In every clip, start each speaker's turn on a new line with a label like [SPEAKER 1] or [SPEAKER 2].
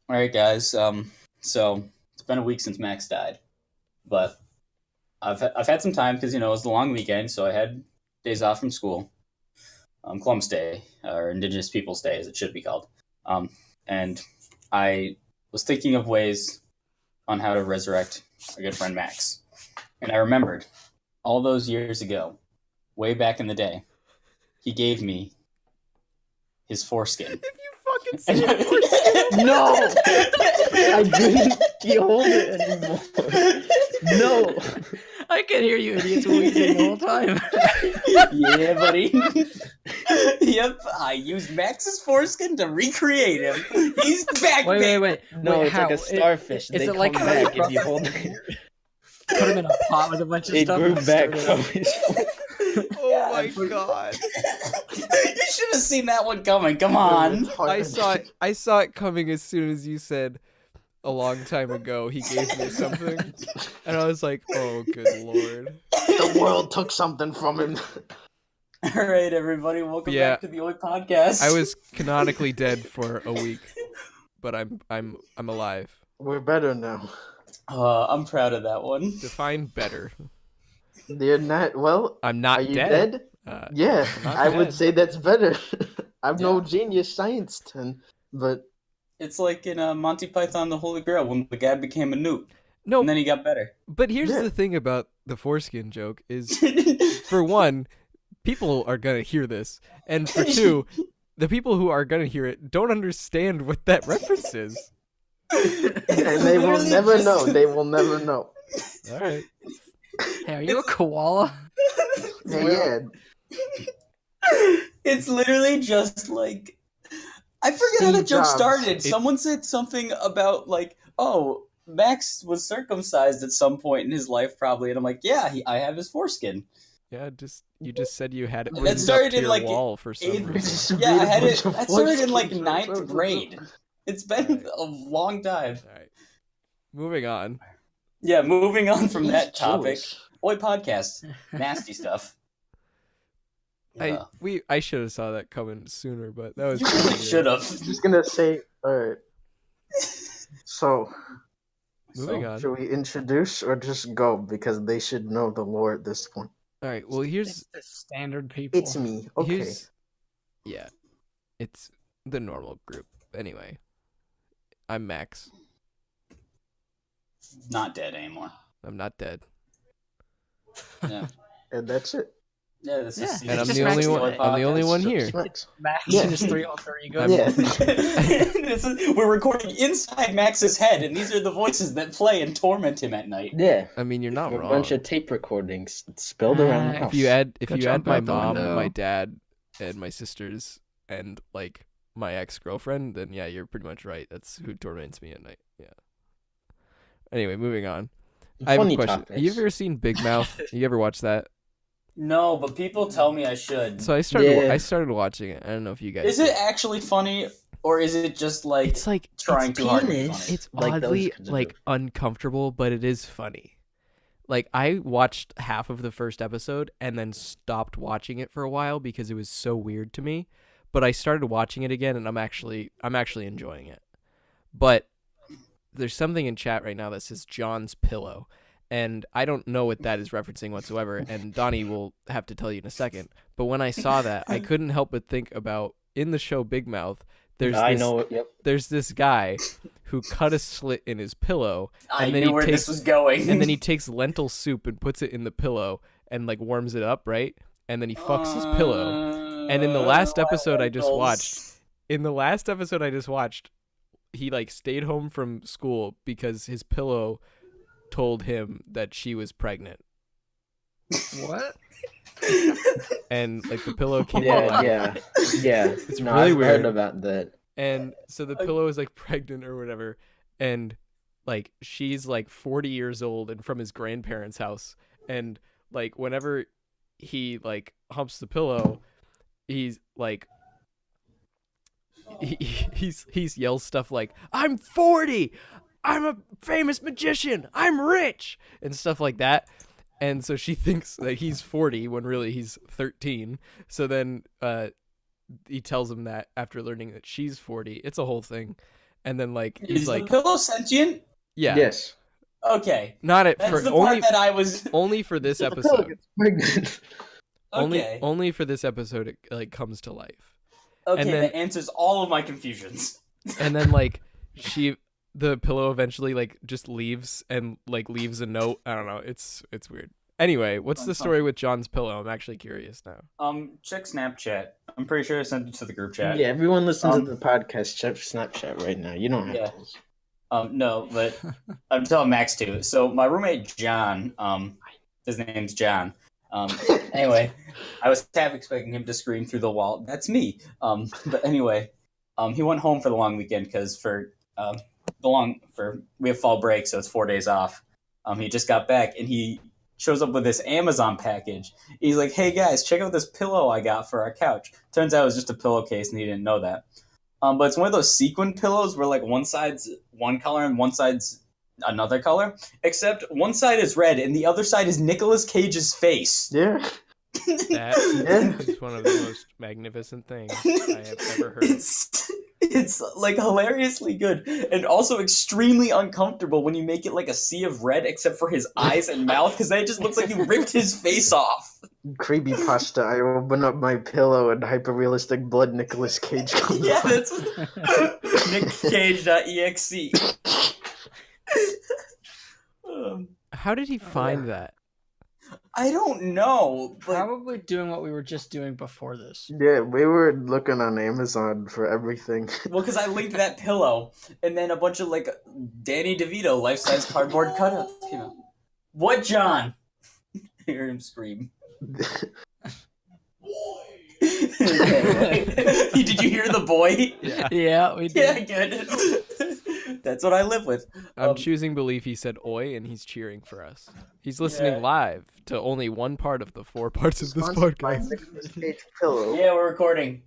[SPEAKER 1] All right, guys. So it's been a week since Max died, but I've had some time because it was the long weekend, so I had days off from school. Columbus Day or Indigenous Peoples Day, as it should be called. Um, and I was thinking of ways on how to resurrect a good friend Max, and I remembered all those years ago, way back in the day, he gave me his foreskin.
[SPEAKER 2] If you fucking say foreskin,
[SPEAKER 3] No, I didn't hold it anymore. No.
[SPEAKER 4] I can hear you idiots weeping the whole time.
[SPEAKER 1] Yeah, buddy. Yep, I used Max's foreskin to recreate him. He's back.
[SPEAKER 4] Wait.
[SPEAKER 3] No,
[SPEAKER 4] Wait,
[SPEAKER 3] it's like a starfish.
[SPEAKER 4] Is
[SPEAKER 3] They
[SPEAKER 4] it
[SPEAKER 3] come
[SPEAKER 4] like how
[SPEAKER 3] back
[SPEAKER 4] you
[SPEAKER 3] if you hold it.
[SPEAKER 4] Put him in a pot with a bunch of
[SPEAKER 3] It
[SPEAKER 4] stuff.
[SPEAKER 3] grew
[SPEAKER 4] and
[SPEAKER 3] back
[SPEAKER 4] stirred
[SPEAKER 3] from
[SPEAKER 4] it
[SPEAKER 3] his
[SPEAKER 2] oh my god!
[SPEAKER 1] You should have seen that one coming. Come on.
[SPEAKER 2] I saw it coming as soon as you said a long time ago he gave me something, and I was like, oh good lord.
[SPEAKER 3] The world took something from him.
[SPEAKER 1] All right, everybody, welcome
[SPEAKER 2] Yeah.
[SPEAKER 1] back to the Oi Podcast.
[SPEAKER 2] I was canonically dead for a week, but I'm alive.
[SPEAKER 3] We're better now.
[SPEAKER 1] I'm proud of that one.
[SPEAKER 2] Define better.
[SPEAKER 3] You're not. Well,
[SPEAKER 2] I'm not
[SPEAKER 3] are you
[SPEAKER 2] dead.
[SPEAKER 3] dead? Yeah,
[SPEAKER 2] I'm not
[SPEAKER 3] I would
[SPEAKER 2] dead.
[SPEAKER 3] say that's better. I'm no
[SPEAKER 1] Yeah.
[SPEAKER 3] genius science ton, but
[SPEAKER 1] It's like in Monty Python: The Holy Grail when the guy became a newt,
[SPEAKER 2] No,
[SPEAKER 1] and then he got better.
[SPEAKER 2] but here's
[SPEAKER 3] Yeah.
[SPEAKER 2] the thing about the foreskin joke is, for one, people are gonna hear this, and for two, the people who are gonna hear it don't understand what that reference is.
[SPEAKER 3] and they will
[SPEAKER 1] literally
[SPEAKER 3] never
[SPEAKER 1] just-
[SPEAKER 3] know. They will never know.
[SPEAKER 2] All right.
[SPEAKER 4] Hey, are you a koala?
[SPEAKER 3] Yeah,
[SPEAKER 1] It's literally just like I forget how the
[SPEAKER 3] Steve
[SPEAKER 1] joke
[SPEAKER 3] Jobs.
[SPEAKER 1] started. Someone said something about like, "Oh, Max was circumcised at some point in his life, probably," and I'm like, "Yeah, I have his foreskin."
[SPEAKER 2] Yeah, you just said you had it
[SPEAKER 1] That
[SPEAKER 2] pinned
[SPEAKER 1] started
[SPEAKER 2] up to
[SPEAKER 1] in,
[SPEAKER 2] your
[SPEAKER 1] like,
[SPEAKER 2] wall for some
[SPEAKER 1] eighth-
[SPEAKER 2] reason.
[SPEAKER 1] Yeah, I had it.
[SPEAKER 3] Read a bunch of
[SPEAKER 1] That started in like
[SPEAKER 3] foreskins.
[SPEAKER 1] ninth grade. It's been
[SPEAKER 2] Alright.
[SPEAKER 1] a long time.
[SPEAKER 2] All right. Moving on.
[SPEAKER 1] Yeah, moving on from
[SPEAKER 3] He's
[SPEAKER 1] that topic.
[SPEAKER 3] Jewish.
[SPEAKER 1] Oi, podcast, nasty stuff. Yeah.
[SPEAKER 2] I should have saw that coming sooner, but that was
[SPEAKER 1] You
[SPEAKER 2] pretty
[SPEAKER 1] really
[SPEAKER 2] weird.
[SPEAKER 1] should have.
[SPEAKER 3] Just gonna say, alright. So,
[SPEAKER 2] Moving on.
[SPEAKER 3] should we introduce or just go? Because they should know the lore at this point.
[SPEAKER 2] All right. Well, here's
[SPEAKER 4] It's the standard people.
[SPEAKER 3] It's me. Okay.
[SPEAKER 2] yeah, it's the normal group. Anyway, I'm Max.
[SPEAKER 1] Not dead anymore.
[SPEAKER 2] I'm not dead,
[SPEAKER 1] Yeah,
[SPEAKER 3] And that's it.
[SPEAKER 1] yeah. This
[SPEAKER 4] Yeah.
[SPEAKER 1] is
[SPEAKER 2] and I'm
[SPEAKER 4] just
[SPEAKER 2] the only
[SPEAKER 4] Max
[SPEAKER 2] one.
[SPEAKER 4] today.
[SPEAKER 2] I'm the only
[SPEAKER 1] Podcast.
[SPEAKER 2] one here.
[SPEAKER 3] Just Max.
[SPEAKER 4] Max
[SPEAKER 3] Yeah.
[SPEAKER 4] and his 3 alter egos.
[SPEAKER 2] I'm-
[SPEAKER 3] Yeah.
[SPEAKER 1] We're recording inside Max's head, and these are the voices that play and torment him at night.
[SPEAKER 3] Yeah.
[SPEAKER 2] I mean, you're not
[SPEAKER 3] A
[SPEAKER 2] wrong.
[SPEAKER 3] bunch of tape recordings spilled around the
[SPEAKER 4] If
[SPEAKER 3] house.
[SPEAKER 2] If you add
[SPEAKER 4] Go
[SPEAKER 2] my
[SPEAKER 4] jump out the
[SPEAKER 2] mom,
[SPEAKER 4] window.
[SPEAKER 2] my dad, and my sisters, and like my ex-girlfriend, then yeah, you're pretty much right. That's who torments me at night. Yeah. Anyway, moving on. I have a
[SPEAKER 3] Funny
[SPEAKER 2] question.
[SPEAKER 3] topics.
[SPEAKER 2] You ever seen Big Mouth? You ever watch that?
[SPEAKER 1] No, but people tell me I should.
[SPEAKER 2] So I started.
[SPEAKER 3] Yeah.
[SPEAKER 2] I started watching it. I don't know if you guys.
[SPEAKER 1] Is it actually funny, or is it just like
[SPEAKER 2] It's like
[SPEAKER 1] trying
[SPEAKER 2] it's
[SPEAKER 1] too hard to be
[SPEAKER 3] penis.
[SPEAKER 1] funny?
[SPEAKER 2] It's
[SPEAKER 3] Like those
[SPEAKER 2] oddly
[SPEAKER 3] kinds of
[SPEAKER 2] like
[SPEAKER 3] jokes.
[SPEAKER 2] uncomfortable, but it is funny. Like I watched half of the first episode and then stopped watching it for a while because it was so weird to me. But I started watching it again and I'm actually enjoying it. But there's something in chat right now that says John's pillow. And I don't know what that is referencing whatsoever, and Donnie will have to tell you in a second. But when I saw that, I couldn't help but think about in the show Big Mouth,
[SPEAKER 3] I know it. Yep.
[SPEAKER 2] there's this guy who cut a slit in his pillow,
[SPEAKER 1] I
[SPEAKER 2] and then
[SPEAKER 1] knew
[SPEAKER 2] he
[SPEAKER 1] where
[SPEAKER 2] takes
[SPEAKER 1] this was going.
[SPEAKER 2] and then he takes lentil soup and puts it in the pillow and like warms it up, right? And then he fucks his pillow. And in the last episode I just watched, he like stayed home from school because his pillow told him that she was pregnant.
[SPEAKER 4] What?
[SPEAKER 2] And like the pillow came
[SPEAKER 3] Yeah,
[SPEAKER 2] alive.
[SPEAKER 3] yeah.
[SPEAKER 2] It's
[SPEAKER 3] No,
[SPEAKER 2] really
[SPEAKER 3] I've
[SPEAKER 2] weird.
[SPEAKER 3] heard about that.
[SPEAKER 2] And so the pillow is like pregnant or whatever, and like she's like 40 years old and from his grandparents' house, and like whenever he like humps the pillow, he's like he's yells stuff like, "I'm 40, I'm a famous magician, I'm rich," and stuff like that. And so she thinks that he's 40 when really he's 13. So then he tells him that after learning that she's 40. It's a whole thing. and then like
[SPEAKER 1] Is
[SPEAKER 2] he's
[SPEAKER 1] the
[SPEAKER 2] like,
[SPEAKER 1] pillow sentient?
[SPEAKER 2] yeah,
[SPEAKER 3] Yes.
[SPEAKER 1] Okay.
[SPEAKER 2] not at
[SPEAKER 1] That's
[SPEAKER 2] for
[SPEAKER 1] the
[SPEAKER 2] only
[SPEAKER 1] part that I was...
[SPEAKER 2] only for this
[SPEAKER 3] The pillow
[SPEAKER 2] episode.
[SPEAKER 3] gets pregnant.
[SPEAKER 1] Okay.
[SPEAKER 2] Only for this episode it like comes to life.
[SPEAKER 1] Okay,
[SPEAKER 2] and then-
[SPEAKER 1] that answers all of my confusions.
[SPEAKER 2] And then like the pillow eventually like just leaves and like leaves a note. I don't know. It's weird. Anyway, what's the story with John's pillow? I'm actually curious now.
[SPEAKER 1] Check Snapchat. I'm pretty sure I sent it to the group chat.
[SPEAKER 3] Yeah, everyone listen
[SPEAKER 1] Um,
[SPEAKER 3] to the podcast. Check Snapchat right now. You don't have
[SPEAKER 1] Yeah.
[SPEAKER 3] to.
[SPEAKER 1] No, but I'm telling Max too. So my roommate John, his name's John. Anyway, I was half expecting him to scream through the wall, "That's me!" But anyway, he went home for the long weekend because we have fall break, so it's 4 days off. He just got back and he shows up with this Amazon package. He's like, "Hey guys, check out this pillow I got for our couch." Turns out it was just a pillowcase, and he didn't know that. But it's one of those sequin pillows where like one side's one color and one side's another color. Except one side is red and the other side is Nicolas Cage's face.
[SPEAKER 3] Yeah.
[SPEAKER 2] That is one of the most magnificent things I have ever heard.
[SPEAKER 1] It's like hilariously good and also extremely uncomfortable when you make it like a sea of red except for his eyes and mouth, because then it just looks like you ripped his face off.
[SPEAKER 3] Creepy pasta. I open up my pillow and hyper-realistic blood Nicolas Cage comes
[SPEAKER 1] Yeah,
[SPEAKER 3] out.
[SPEAKER 1] that's nickcage.exe.
[SPEAKER 2] How did he find that?
[SPEAKER 1] I don't know, but
[SPEAKER 4] Probably doing what we were just doing before this.
[SPEAKER 3] Yeah, we were looking on Amazon for everything.
[SPEAKER 1] well, because I linked that pillow, and then a bunch of like Danny DeVito life-size cardboard cutouts came out. What, John? Hear him scream. Did you hear the boy?
[SPEAKER 2] Yeah.
[SPEAKER 4] Yeah, we
[SPEAKER 1] Yeah,
[SPEAKER 4] did.
[SPEAKER 1] good. That's what I live with.
[SPEAKER 2] I'm choosing belief he said oi and he's cheering for us. He's listening
[SPEAKER 1] Yeah.
[SPEAKER 2] live to only one part of the 4 parts of this
[SPEAKER 3] Sponsored by
[SPEAKER 2] podcast.
[SPEAKER 3] Nicolas Cage pillow.
[SPEAKER 1] Yeah, we're recording.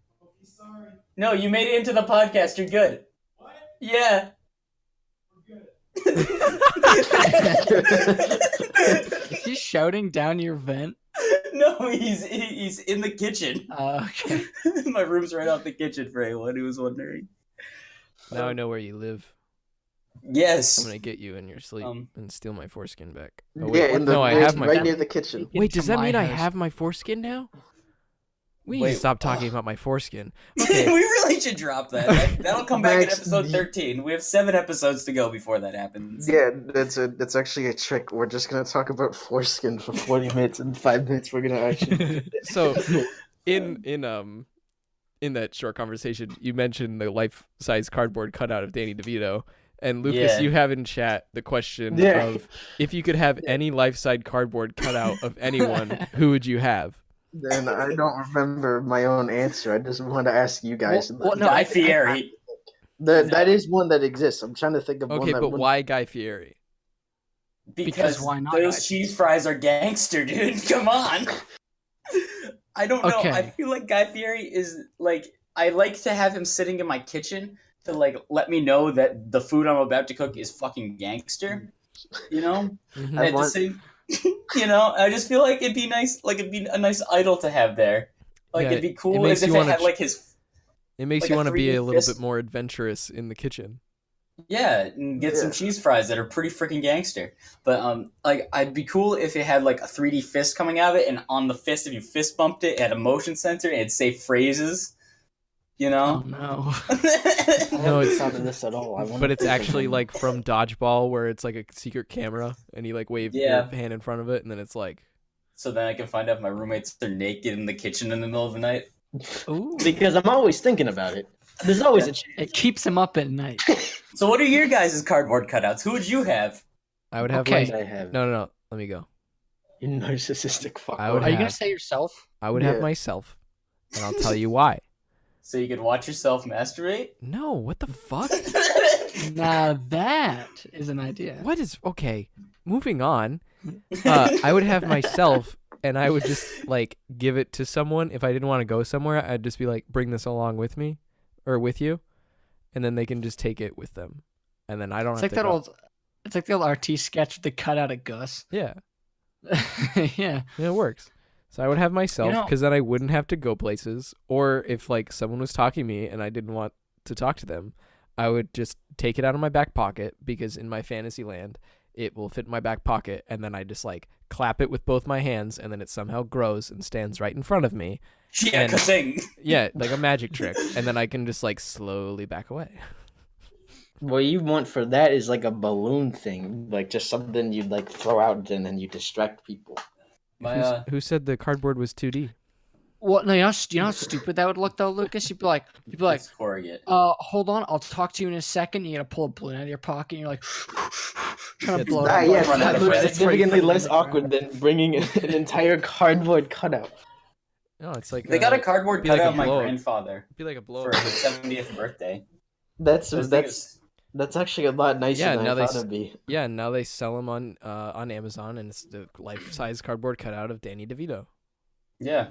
[SPEAKER 1] No, you made it into the podcast. You're good. What? Yeah.
[SPEAKER 4] Is he shouting down your vent?
[SPEAKER 1] No, he's in the kitchen.
[SPEAKER 4] Okay.
[SPEAKER 1] My room's right off the kitchen for anyone who was wondering.
[SPEAKER 2] Now I know where you live.
[SPEAKER 1] Yes.
[SPEAKER 2] I'm gonna get you in your sleep and steal my foreskin back. Oh,
[SPEAKER 3] Yeah,
[SPEAKER 2] wait,
[SPEAKER 3] in the
[SPEAKER 2] no, I
[SPEAKER 3] right,
[SPEAKER 2] have my.
[SPEAKER 3] right near the kitchen.
[SPEAKER 2] Wait, does that
[SPEAKER 4] my
[SPEAKER 2] mean I
[SPEAKER 4] house.
[SPEAKER 2] have my foreskin now? We need
[SPEAKER 1] Wait,
[SPEAKER 2] to stop talking about my foreskin.
[SPEAKER 1] we
[SPEAKER 2] Okay.
[SPEAKER 1] really should drop that. That'll come back in
[SPEAKER 3] Max,
[SPEAKER 1] episode 13. We have 7 episodes to go before that happens.
[SPEAKER 3] Yeah, that's actually a trick. We're just gonna talk about foreskin for 40 minutes, and 5 minutes we're gonna actually.
[SPEAKER 2] So, in that short conversation, you mentioned the life-size cardboard cutout of Danny DeVito, and Lucas,
[SPEAKER 1] Yeah.
[SPEAKER 2] you have in chat the question
[SPEAKER 3] Yeah.
[SPEAKER 2] of if you could have any life-size cardboard cutout of anyone, who would you have?
[SPEAKER 3] Then I don't remember my own answer. I just want to ask you guys.
[SPEAKER 4] Well, no,
[SPEAKER 1] Guy
[SPEAKER 4] I-
[SPEAKER 1] Fieri.
[SPEAKER 3] That is one that exists. I'm trying to think of one
[SPEAKER 2] Okay,
[SPEAKER 3] that
[SPEAKER 2] but
[SPEAKER 3] would-
[SPEAKER 2] why Guy Fieri?
[SPEAKER 1] Because
[SPEAKER 4] why not,
[SPEAKER 1] those
[SPEAKER 4] guys?
[SPEAKER 1] cheese fries are gangster, dude. Come on. I don't know.
[SPEAKER 4] Okay.
[SPEAKER 1] I feel like Guy Fieri is like, I like to have him sitting in my kitchen to like let me know that the food I'm about to cook is fucking gangster. You know?
[SPEAKER 2] Mhm.
[SPEAKER 3] I
[SPEAKER 1] At the
[SPEAKER 3] want-
[SPEAKER 1] same, you know, I just feel like it'd be nice, like it'd be a nice idol to have there. Like
[SPEAKER 2] Yeah,
[SPEAKER 1] it'd be
[SPEAKER 2] it
[SPEAKER 1] cool
[SPEAKER 2] makes
[SPEAKER 1] as if
[SPEAKER 2] you
[SPEAKER 1] it
[SPEAKER 2] wanna
[SPEAKER 1] had like his,
[SPEAKER 2] It makes
[SPEAKER 1] like
[SPEAKER 2] you
[SPEAKER 1] a
[SPEAKER 2] want to be
[SPEAKER 1] 3D
[SPEAKER 2] a little
[SPEAKER 1] fist.
[SPEAKER 2] bit more adventurous in the kitchen.
[SPEAKER 1] yeah, and get some
[SPEAKER 3] Yeah.
[SPEAKER 1] cheese fries that are pretty freaking gangster. But like I'd be cool if it had like a 3D fist coming out of it, and on the fist, if you fist bumped it, it had a motion sensor and it'd say phrases. You
[SPEAKER 4] Oh
[SPEAKER 1] know?
[SPEAKER 4] no.
[SPEAKER 3] I
[SPEAKER 2] No,
[SPEAKER 3] haven't
[SPEAKER 2] it's-
[SPEAKER 3] thought of this at all. I wanna
[SPEAKER 2] But it's
[SPEAKER 3] think of
[SPEAKER 2] actually
[SPEAKER 3] one.
[SPEAKER 2] like from Dodgeball, where it's like a secret camera, and you like wave
[SPEAKER 1] Yeah.
[SPEAKER 2] your hand in front of it, and then it's like,
[SPEAKER 1] So then I can find out if my roommates are naked in the kitchen in the middle of the night.
[SPEAKER 4] Ooh.
[SPEAKER 3] because I'm always thinking about it. There's always a chance.
[SPEAKER 4] It keeps him up at night.
[SPEAKER 1] So what are your guys' cardboard cutouts? Who would you have?
[SPEAKER 2] I would have
[SPEAKER 4] Okay.
[SPEAKER 2] my.
[SPEAKER 3] I have
[SPEAKER 2] No. Let me go.
[SPEAKER 3] you narcissistic fuck.
[SPEAKER 2] I would
[SPEAKER 4] Are you
[SPEAKER 2] have-
[SPEAKER 4] gonna say yourself?
[SPEAKER 2] I would
[SPEAKER 3] Yeah.
[SPEAKER 2] have myself, and I'll tell you why.
[SPEAKER 1] So you could watch yourself masturbate?
[SPEAKER 2] No, what the fuck?
[SPEAKER 4] Now that is an idea.
[SPEAKER 2] What is okay? Moving on. I would have myself, and I would just like give it to someone. If I didn't want to go somewhere, I'd just be like, "Bring this along with me, or with you," and then they can just take it with them, and then I don't
[SPEAKER 4] It's
[SPEAKER 2] have
[SPEAKER 4] like
[SPEAKER 2] to
[SPEAKER 4] that
[SPEAKER 2] go.
[SPEAKER 4] old. It's like the old RT sketch with the cutout of Gus.
[SPEAKER 2] Yeah,
[SPEAKER 4] Yeah.
[SPEAKER 2] it works. So I would have myself,
[SPEAKER 4] know-
[SPEAKER 2] because then I wouldn't have to go places. Or if like someone was talking to me and I didn't want to talk to them, I would just take it out of my back pocket because in my fantasy land, it will fit in my back pocket, and then I just like clap it with both my hands, and then it somehow grows and stands right in front of me.
[SPEAKER 1] Yeah,
[SPEAKER 2] And-
[SPEAKER 1] ka-sing.
[SPEAKER 2] Yeah, like a magic trick, and then I can just like slowly back away.
[SPEAKER 3] What you want for that is like a balloon thing, like just something you'd like throw out and then you distract people.
[SPEAKER 1] My,
[SPEAKER 2] Who said the cardboard was 2D?
[SPEAKER 4] Well, no, you know how stupid that would look though, Lucas. You'd be like,
[SPEAKER 1] it's corrugate.
[SPEAKER 4] hold on, I'll talk to you in a second. You gotta pull a balloon out of your pocket, and you're like, trying to blow it.
[SPEAKER 3] Ah,
[SPEAKER 4] up.
[SPEAKER 3] yes,
[SPEAKER 1] run out
[SPEAKER 3] that
[SPEAKER 1] of
[SPEAKER 3] looks
[SPEAKER 1] breath.
[SPEAKER 3] significantly less awkward than bringing an entire cardboard cutout.
[SPEAKER 2] No, it's like
[SPEAKER 1] They got a cardboard
[SPEAKER 2] like
[SPEAKER 1] cutout
[SPEAKER 2] a
[SPEAKER 1] of my
[SPEAKER 2] blow-up.
[SPEAKER 1] grandfather
[SPEAKER 2] It'd be like a blow.
[SPEAKER 1] for his 70th birthday.
[SPEAKER 3] That's actually a lot nicer
[SPEAKER 2] Yeah,
[SPEAKER 3] than
[SPEAKER 2] now
[SPEAKER 3] I
[SPEAKER 2] they
[SPEAKER 3] thought it'd be.
[SPEAKER 2] Yeah, and now they sell them on Amazon, and it's the life-size cardboard cutout of Danny DeVito.
[SPEAKER 1] Yeah.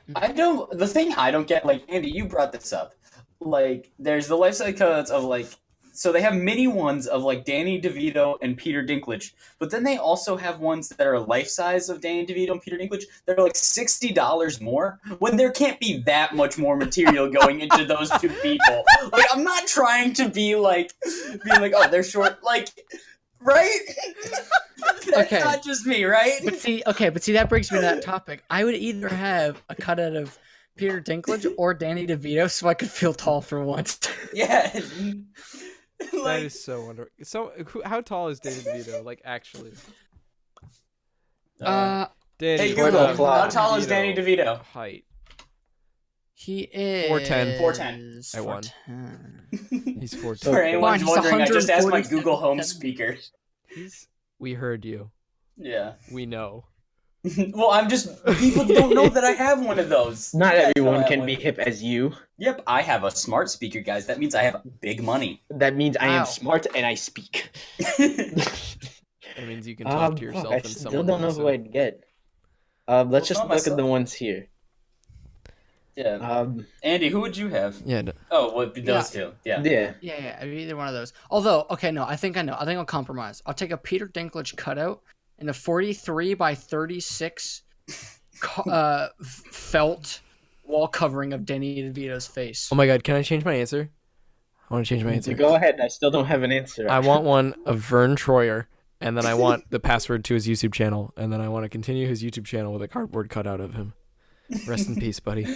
[SPEAKER 1] The thing I don't get, like, Andy, you brought this up. Like, there's the life-size cutouts of, like, so they have mini ones of, like, Danny DeVito and Peter Dinklage, but then they also have ones that are life-size of Danny DeVito and Peter Dinklage that are, like, $60 more, when there can't be that much more material going into those two people. Like, I'm not trying to be, like, oh, they're short, like, right? That's
[SPEAKER 4] Okay.
[SPEAKER 1] not just me, right?
[SPEAKER 4] But see, that brings me to that topic. I would either have a cutout of Peter Dinklage or Danny DeVito, so I could feel tall for once.
[SPEAKER 1] Yeah.
[SPEAKER 2] That
[SPEAKER 1] Like,
[SPEAKER 2] is so wonderful. So, how tall is Danny DeVito? Like, actually,
[SPEAKER 4] Uh,
[SPEAKER 2] Danny
[SPEAKER 1] hey,
[SPEAKER 3] Short
[SPEAKER 1] Google,
[SPEAKER 3] and flat.
[SPEAKER 1] how tall is Danny DeVito?
[SPEAKER 2] Height.
[SPEAKER 4] he is
[SPEAKER 2] 4'10".
[SPEAKER 1] 4'10".
[SPEAKER 2] I won.
[SPEAKER 4] 4'10".
[SPEAKER 2] He's 14.
[SPEAKER 1] For anyone
[SPEAKER 4] Fine, he's
[SPEAKER 1] wondering, I just asked my
[SPEAKER 4] 147
[SPEAKER 1] Google Home
[SPEAKER 4] centimeters.
[SPEAKER 1] speaker.
[SPEAKER 2] We heard you.
[SPEAKER 1] Yeah.
[SPEAKER 2] We know.
[SPEAKER 1] Well, people don't know that I have one of those.
[SPEAKER 3] Not
[SPEAKER 1] You guys know I
[SPEAKER 3] everyone
[SPEAKER 1] have
[SPEAKER 3] can
[SPEAKER 1] one.
[SPEAKER 3] be hip as you.
[SPEAKER 1] Yep, I have a smart speaker, guys. That means I have big money.
[SPEAKER 3] That means I am
[SPEAKER 4] Wow.
[SPEAKER 3] smart and I speak.
[SPEAKER 2] That means you can talk to yourself
[SPEAKER 3] I
[SPEAKER 2] and
[SPEAKER 3] still
[SPEAKER 2] someone
[SPEAKER 3] don't know
[SPEAKER 2] else.
[SPEAKER 3] who I'd get. Let's just
[SPEAKER 1] not
[SPEAKER 3] look at
[SPEAKER 1] myself.
[SPEAKER 3] the ones here.
[SPEAKER 1] Yeah. Andy, who would you have?
[SPEAKER 2] Yeah.
[SPEAKER 1] Oh, well, those two. Yeah.
[SPEAKER 3] Yeah.
[SPEAKER 4] Yeah, I'd be either one of those. Although, okay, no, I think I know. I think I'll compromise. I'll take a Peter Dinklage cutout and a 43 by 36 felt wall covering of Danny DeVito's face.
[SPEAKER 2] Oh my God! Can I change my answer? I want to change my answer.
[SPEAKER 3] Go ahead. I still don't have an answer.
[SPEAKER 2] I want one of Vern Troyer, and then I want the password to his YouTube channel, and then I want to continue his YouTube channel with a cardboard cutout of him. Rest in peace, buddy.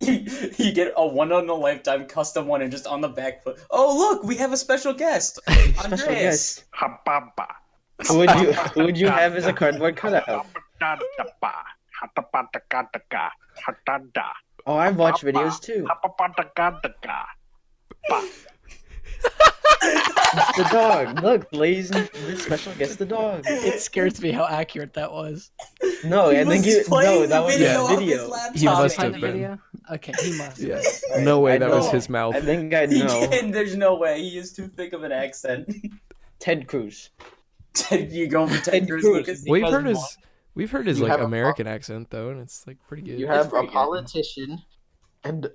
[SPEAKER 1] You get a one-on-a-lifetime custom one and just on the back foot. Oh, look, we have a special guest.
[SPEAKER 3] Special
[SPEAKER 1] Andreas.
[SPEAKER 3] guest. Who would you have as a cardboard cutout? Oh, I've watched videos too. It's the dog. Look, Blaze, the special guest, the dog.
[SPEAKER 4] It scares me how accurate that was.
[SPEAKER 3] No, I think that was
[SPEAKER 1] video
[SPEAKER 3] a
[SPEAKER 1] off
[SPEAKER 3] video.
[SPEAKER 1] his laptop.
[SPEAKER 2] He must
[SPEAKER 4] Find
[SPEAKER 2] have
[SPEAKER 4] the
[SPEAKER 2] been.
[SPEAKER 4] video? Okay, he must.
[SPEAKER 2] Yeah. No way.
[SPEAKER 3] I
[SPEAKER 2] That was
[SPEAKER 3] know.
[SPEAKER 2] his mouth.
[SPEAKER 3] I think I
[SPEAKER 1] He
[SPEAKER 3] know.
[SPEAKER 1] can, there's no way. He is too thick of an accent.
[SPEAKER 3] Ted Cruz.
[SPEAKER 1] You go for Ted
[SPEAKER 3] Ted
[SPEAKER 1] Cruz,
[SPEAKER 3] Cruz.
[SPEAKER 1] Lucas?
[SPEAKER 2] We've
[SPEAKER 3] because
[SPEAKER 2] heard his. We've heard his
[SPEAKER 3] you
[SPEAKER 2] like
[SPEAKER 3] have a
[SPEAKER 2] American accent though, and it's like pretty good.
[SPEAKER 3] You have a
[SPEAKER 1] pretty good.
[SPEAKER 3] politician, and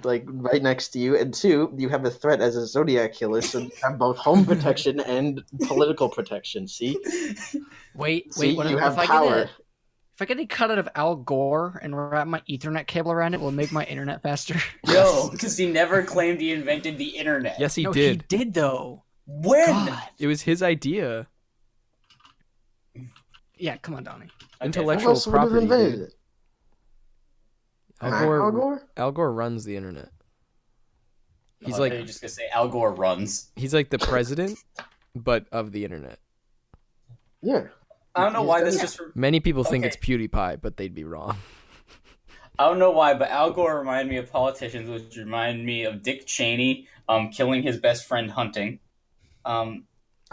[SPEAKER 3] like right next to you, and two, you have a threat as a Zodiac killer, so you have both home protection and political protection. See,
[SPEAKER 4] Wait,
[SPEAKER 3] see,
[SPEAKER 4] what
[SPEAKER 3] you
[SPEAKER 4] if
[SPEAKER 3] have
[SPEAKER 4] I
[SPEAKER 3] power.
[SPEAKER 4] If I get a cutout of Al Gore and wrap my Ethernet cable around it, will it make my internet faster?
[SPEAKER 1] No, because he never claimed he invented the internet.
[SPEAKER 2] Yes, he
[SPEAKER 4] No,
[SPEAKER 2] did.
[SPEAKER 4] He did though.
[SPEAKER 1] When?
[SPEAKER 4] God.
[SPEAKER 2] It was his idea.
[SPEAKER 4] Yeah, come on, Donnie.
[SPEAKER 3] Who
[SPEAKER 2] Intellectual
[SPEAKER 3] else would have
[SPEAKER 2] property.
[SPEAKER 3] invented
[SPEAKER 2] Dude.
[SPEAKER 3] it?
[SPEAKER 2] Al
[SPEAKER 3] Al
[SPEAKER 2] Gore.
[SPEAKER 3] Gore?
[SPEAKER 2] Al Gore runs the internet. He's
[SPEAKER 1] Oh, I thought you
[SPEAKER 2] like
[SPEAKER 1] were just gonna say Al Gore runs.
[SPEAKER 2] he's like the president, but of the internet.
[SPEAKER 3] Yeah.
[SPEAKER 1] I don't know
[SPEAKER 3] He's
[SPEAKER 1] why
[SPEAKER 3] done
[SPEAKER 1] this
[SPEAKER 3] it.
[SPEAKER 1] just.
[SPEAKER 2] Many people think
[SPEAKER 1] Okay.
[SPEAKER 2] it's PewDiePie, but they'd be wrong.
[SPEAKER 1] I don't know why, but Al Gore reminded me of politicians, which reminded me of Dick Cheney, killing his best friend hunting,
[SPEAKER 3] Ah,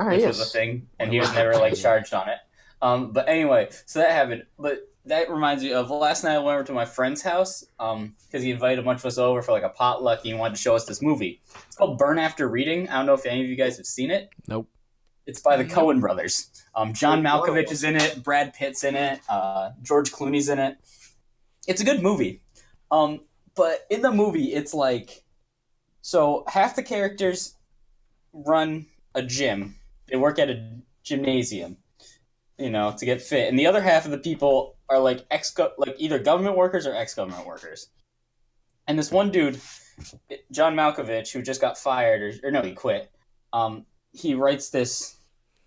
[SPEAKER 1] which
[SPEAKER 3] yes.
[SPEAKER 1] was a thing, and he was never like charged on it. But anyway, so that happened. But that reminds me of last night I went over to my friend's house because he invited a bunch of us over for like a potluck and he wanted to show us this movie. It's called Burn After Reading. I don't know if any of you guys have seen it.
[SPEAKER 2] Nope.
[SPEAKER 1] It's by the Coen brothers. John Malkovich is in it. Brad Pitt's in it. George Clooney's in it. It's a good movie. But in the movie, it's like... So half the characters run a gym. They work at a gymnasium, to get fit. And the other half of the people are like either government workers or ex-government workers. And this one dude John Malkovich, who just got fired, or no, he quit. He writes this.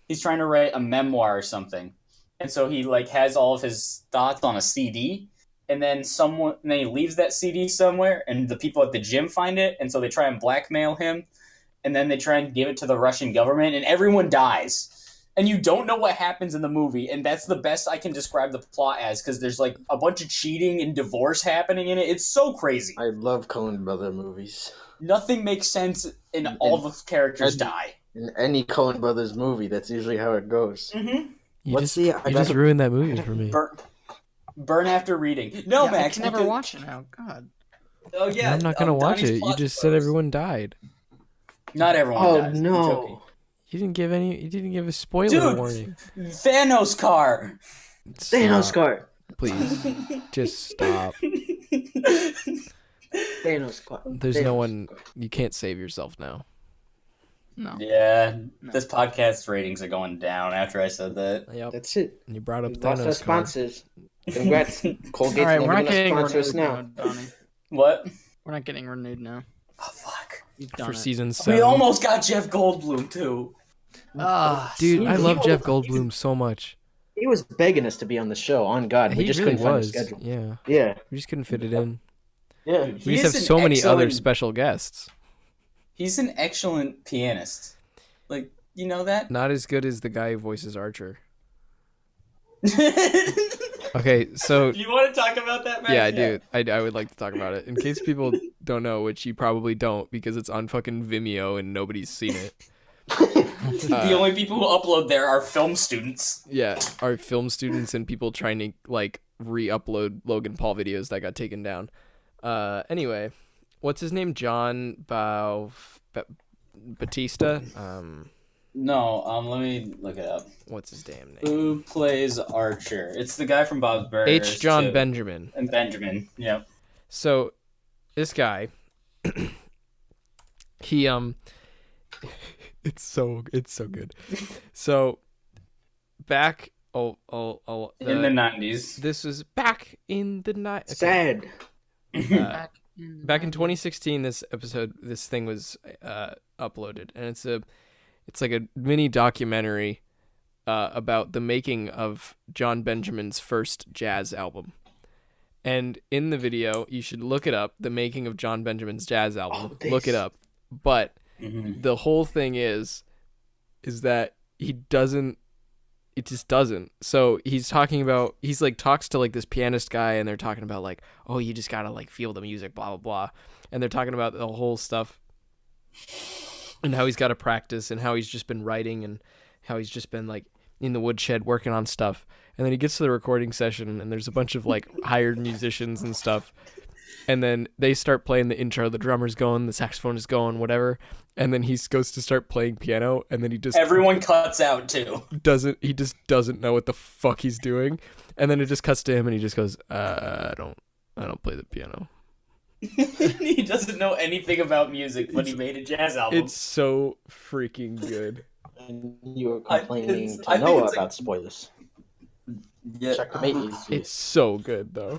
[SPEAKER 1] He's trying to write a memoir or something, and so he like has all of his thoughts on a CD, and then he leaves that CD somewhere, and the people at the gym find it, and so they try and blackmail him, and then they try and give it to the Russian government, and everyone dies. And you don't know what happens in the movie, and that's the best I can describe the plot as, because there's like a bunch of cheating and divorce happening in it. It's so crazy.
[SPEAKER 3] I love Coen Brother movies.
[SPEAKER 1] Nothing makes sense, and all the characters die.
[SPEAKER 3] In any Coen Brothers movie, that's usually how it goes.
[SPEAKER 1] Mm-hmm.
[SPEAKER 2] You just ruined that movie for me.
[SPEAKER 1] Burn after reading. No,
[SPEAKER 4] Yeah,
[SPEAKER 1] Max.
[SPEAKER 4] I can never watch it now. God.
[SPEAKER 1] Oh yeah,
[SPEAKER 2] I'm not gonna watch it. You just said everyone died.
[SPEAKER 1] Not everyone.
[SPEAKER 3] Oh
[SPEAKER 1] dies.
[SPEAKER 3] no!
[SPEAKER 2] You didn't give a spoiler warning.
[SPEAKER 1] Thanos car.
[SPEAKER 3] Thanos car.
[SPEAKER 2] Please, just stop.
[SPEAKER 3] Thanos car.
[SPEAKER 2] There's no one. You can't save yourself now.
[SPEAKER 4] No.
[SPEAKER 1] Yeah, this podcast ratings are going down after I said that.
[SPEAKER 2] Yep.
[SPEAKER 3] That's it.
[SPEAKER 2] You brought up
[SPEAKER 3] We lost our
[SPEAKER 2] Thanos.
[SPEAKER 3] sponsors. Congrats, Colgate's
[SPEAKER 4] All right,
[SPEAKER 3] never
[SPEAKER 4] we're not
[SPEAKER 3] gonna
[SPEAKER 4] getting
[SPEAKER 3] sponsor us
[SPEAKER 4] renewed
[SPEAKER 3] now.
[SPEAKER 4] now, Donnie.
[SPEAKER 1] What?
[SPEAKER 4] We're not getting renewed now.
[SPEAKER 1] Oh fuck.
[SPEAKER 4] You've done
[SPEAKER 2] For
[SPEAKER 4] it.
[SPEAKER 2] season 7.
[SPEAKER 1] We almost got Jeff Goldblum too.
[SPEAKER 2] Dude, I love
[SPEAKER 3] he-
[SPEAKER 2] Jeff Goldblum so much.
[SPEAKER 3] He was begging us to be on the show. On God, we
[SPEAKER 2] He
[SPEAKER 3] just
[SPEAKER 2] really
[SPEAKER 3] couldn't find a
[SPEAKER 2] was.
[SPEAKER 3] schedule.
[SPEAKER 2] Yeah,
[SPEAKER 3] Yeah,
[SPEAKER 2] we just couldn't fit it in.
[SPEAKER 3] yeah.
[SPEAKER 1] Dude,
[SPEAKER 2] We
[SPEAKER 1] he
[SPEAKER 2] just
[SPEAKER 1] is
[SPEAKER 2] have so
[SPEAKER 1] an
[SPEAKER 2] many other
[SPEAKER 1] excellent-
[SPEAKER 2] special guests.
[SPEAKER 1] He's an excellent pianist. Like, you know that?
[SPEAKER 2] Not as good as the guy who voices Archer. Okay, so
[SPEAKER 1] Do you want to talk about that, Max?
[SPEAKER 2] yeah, I do. I would like to talk about it in case people don't know, which you probably don't because it's on fucking Vimeo and nobody's seen it.
[SPEAKER 1] The only people who upload there are film students.
[SPEAKER 2] Yeah, our film students and people trying to like re-upload Logan Paul videos that got taken down. Anyway, what's his name? John Batista.
[SPEAKER 1] No, let me look it up.
[SPEAKER 2] What's his damn name?
[SPEAKER 1] Who plays Archer? It's the guy from Bob's Burgers.
[SPEAKER 2] H. John
[SPEAKER 1] too.
[SPEAKER 2] Benjamin.
[SPEAKER 1] And Benjamin. Yep.
[SPEAKER 2] So, this guy, he it's so good. So, back
[SPEAKER 1] in the 90s.
[SPEAKER 2] This was back in the night.
[SPEAKER 3] Sad.
[SPEAKER 2] Back in 2016, this thing was uploaded, and it's like a mini documentary about the making of John Benjamin's first jazz album. And in the video, you should look it up, the making of John Benjamin's jazz album. Look it up. But the whole thing is that it just doesn't. So he's talks to like this pianist guy, and they're talking about like, oh, you just gotta like feel the music, blah, blah, blah. And they're talking about the whole stuff and how he's got to practice and how he's just been writing and how he's just been like in the woodshed working on stuff. And then he gets to the recording session and there's a bunch of like hired musicians and stuff. And then they start playing the intro, the drummer's going, the saxophone is going, whatever. And then he goes to start playing piano, and then
[SPEAKER 1] everyone cuts out too.
[SPEAKER 2] He just doesn't know what the fuck he's doing. And then it just cuts to him and he just goes, I don't play the piano.
[SPEAKER 1] He doesn't know anything about music, but he made a jazz album.
[SPEAKER 2] It's so freaking good.
[SPEAKER 3] And you were complaining
[SPEAKER 1] I
[SPEAKER 3] to
[SPEAKER 1] think
[SPEAKER 3] Noah
[SPEAKER 1] it's
[SPEAKER 3] about spoilers.
[SPEAKER 1] Yeah.
[SPEAKER 3] Checkmate.
[SPEAKER 2] It's so good though.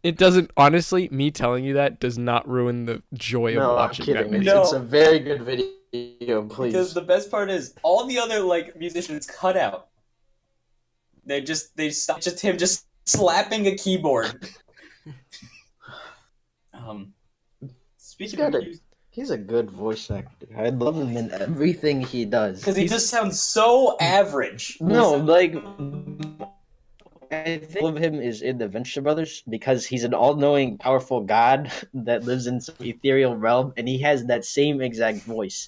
[SPEAKER 2] It doesn't, honestly, me telling you that does not ruin the joy of
[SPEAKER 3] No, I'm
[SPEAKER 2] watching that
[SPEAKER 3] kidding.
[SPEAKER 2] video.
[SPEAKER 1] No.
[SPEAKER 3] It's a very good video. Please.
[SPEAKER 1] Because the best part is all the other like musicians cut out. They stop just him just slapping a keyboard. Speaking of music,
[SPEAKER 3] He's a good voice actor. I love him in everything he does.
[SPEAKER 1] because he just sounds so average.
[SPEAKER 3] No, like I think of him is in the Venture Brothers because he's an all-knowing, powerful god that lives in some ethereal realm, and he has that same exact voice.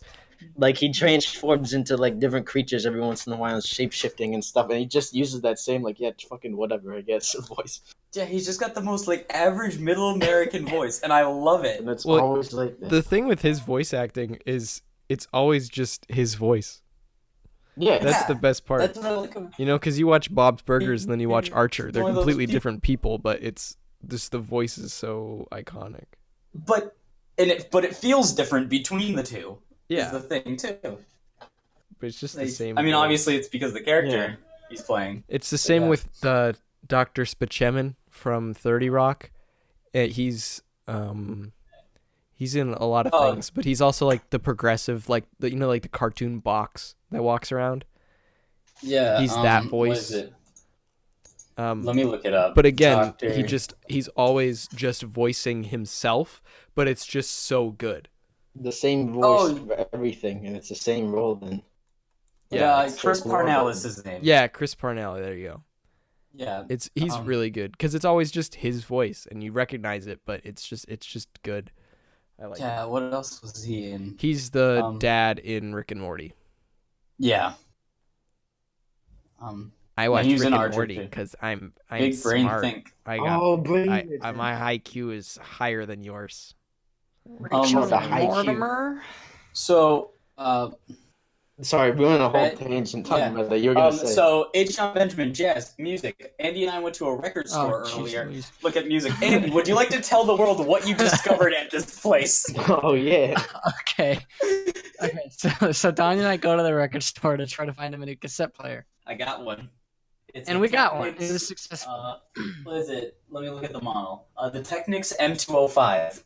[SPEAKER 3] Like he transforms into like different creatures every once in a while, shape-shifting and stuff, and he just uses that same like fucking whatever I guess voice.
[SPEAKER 1] Yeah, he's just got the most like average middle American voice, and I love it.
[SPEAKER 3] And it's
[SPEAKER 2] Well,
[SPEAKER 3] always like that.
[SPEAKER 2] The thing with his voice acting is it's always just his voice.
[SPEAKER 3] Yeah,
[SPEAKER 2] That's the best part.
[SPEAKER 1] That's what I like about-
[SPEAKER 2] You know, because you watch Bob's Burgers and then you watch Archer. They're
[SPEAKER 1] One of those
[SPEAKER 2] completely
[SPEAKER 1] people-
[SPEAKER 2] different people, but it's just the voice is so iconic.
[SPEAKER 1] but it feels different between the two.
[SPEAKER 2] Yeah,
[SPEAKER 1] Is the thing too.
[SPEAKER 2] but it's just the
[SPEAKER 1] Like,
[SPEAKER 2] same.
[SPEAKER 1] I mean,
[SPEAKER 2] voice.
[SPEAKER 1] obviously, it's because of the character he's playing.
[SPEAKER 2] It's the same
[SPEAKER 1] Yeah.
[SPEAKER 2] with Dr. Spaceman from 30 Rock. He's He's in a lot of
[SPEAKER 1] Oh.
[SPEAKER 2] things, but he's also like the progressive, like the like the cartoon box that walks around.
[SPEAKER 1] Yeah,
[SPEAKER 2] He's that
[SPEAKER 1] What
[SPEAKER 2] voice.
[SPEAKER 1] is it?
[SPEAKER 2] Let
[SPEAKER 1] me look it up.
[SPEAKER 2] But again,
[SPEAKER 1] Doctor.
[SPEAKER 2] he's always just voicing himself, but it's just so good.
[SPEAKER 3] The same voice
[SPEAKER 1] Oh.
[SPEAKER 3] for everything, and it's the same role. Then
[SPEAKER 2] Yeah,
[SPEAKER 3] it's
[SPEAKER 1] Chris
[SPEAKER 3] so
[SPEAKER 1] Parnell
[SPEAKER 3] horrible.
[SPEAKER 1] is his name.
[SPEAKER 2] yeah, Chris Parnell. There you go.
[SPEAKER 1] Yeah.
[SPEAKER 2] He's really good because it's always just his voice, and you recognize it, but it's just good. I like it.
[SPEAKER 1] Yeah, what else was he in?
[SPEAKER 2] He's the dad in Rick and Morty.
[SPEAKER 1] Yeah.
[SPEAKER 2] I watch
[SPEAKER 1] he was
[SPEAKER 2] Rick
[SPEAKER 1] in
[SPEAKER 2] and
[SPEAKER 1] Archer,
[SPEAKER 2] Morty
[SPEAKER 1] too.
[SPEAKER 2] because I'm
[SPEAKER 1] Big brain
[SPEAKER 2] smart.
[SPEAKER 1] think.
[SPEAKER 2] I got
[SPEAKER 3] Oh, brilliant!
[SPEAKER 2] my IQ is higher than yours.
[SPEAKER 4] Richard
[SPEAKER 3] the high Q.
[SPEAKER 4] Mortimer.
[SPEAKER 1] So,
[SPEAKER 3] Sorry, we went on a whole
[SPEAKER 1] But-
[SPEAKER 3] tangent talking
[SPEAKER 1] yeah.
[SPEAKER 3] about that. You were gonna say.
[SPEAKER 1] So H. John Benjamin, jazz, music. Andy and I went to a record store
[SPEAKER 4] jeez
[SPEAKER 1] earlier.
[SPEAKER 4] Louise.
[SPEAKER 1] Look at music. Andy, would you like to tell the world what you discovered at this place?
[SPEAKER 3] Oh yeah.
[SPEAKER 4] Okay. So Donnie and I go to the record store to try to find him a new cassette player,
[SPEAKER 1] I got one. It's
[SPEAKER 4] and
[SPEAKER 1] a
[SPEAKER 4] we got one. It
[SPEAKER 1] Technics,
[SPEAKER 4] was successful.
[SPEAKER 1] what is it? Let me look at the model. The Technics M205.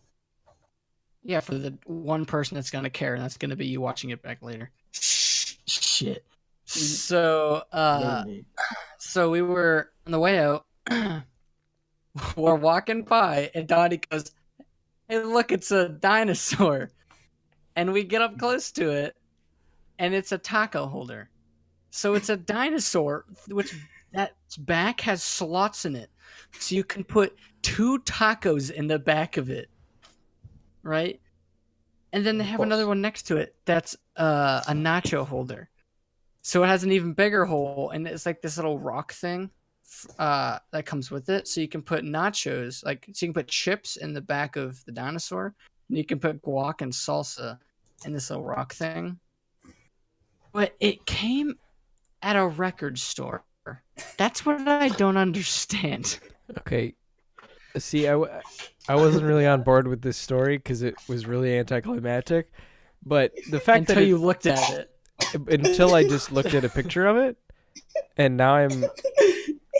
[SPEAKER 4] Yeah, for the one person that's gonna care, and that's gonna be you watching it back later. Shit. So so we were on the way out. We're walking by, and Donnie goes, "Hey, look, it's a dinosaur." And we get up close to it, and it's a taco holder. So it's a dinosaur, which that back has slots in it, so you can put 2 tacos in the back of it, right? And then they have another one next to it that's a nacho holder. So it has an even bigger hole, and it's like this little rock thing that comes with it. So you can put nachos, so you can put chips in the back of the dinosaur, and you can put guac and salsa in this little rock thing. But it came at a record store. That's what I don't understand.
[SPEAKER 2] Okay. See, I wasn't really on board with this story because it was really anticlimactic. But the fact
[SPEAKER 4] Until you looked at it.
[SPEAKER 2] until I just looked at a picture of it, and now I'm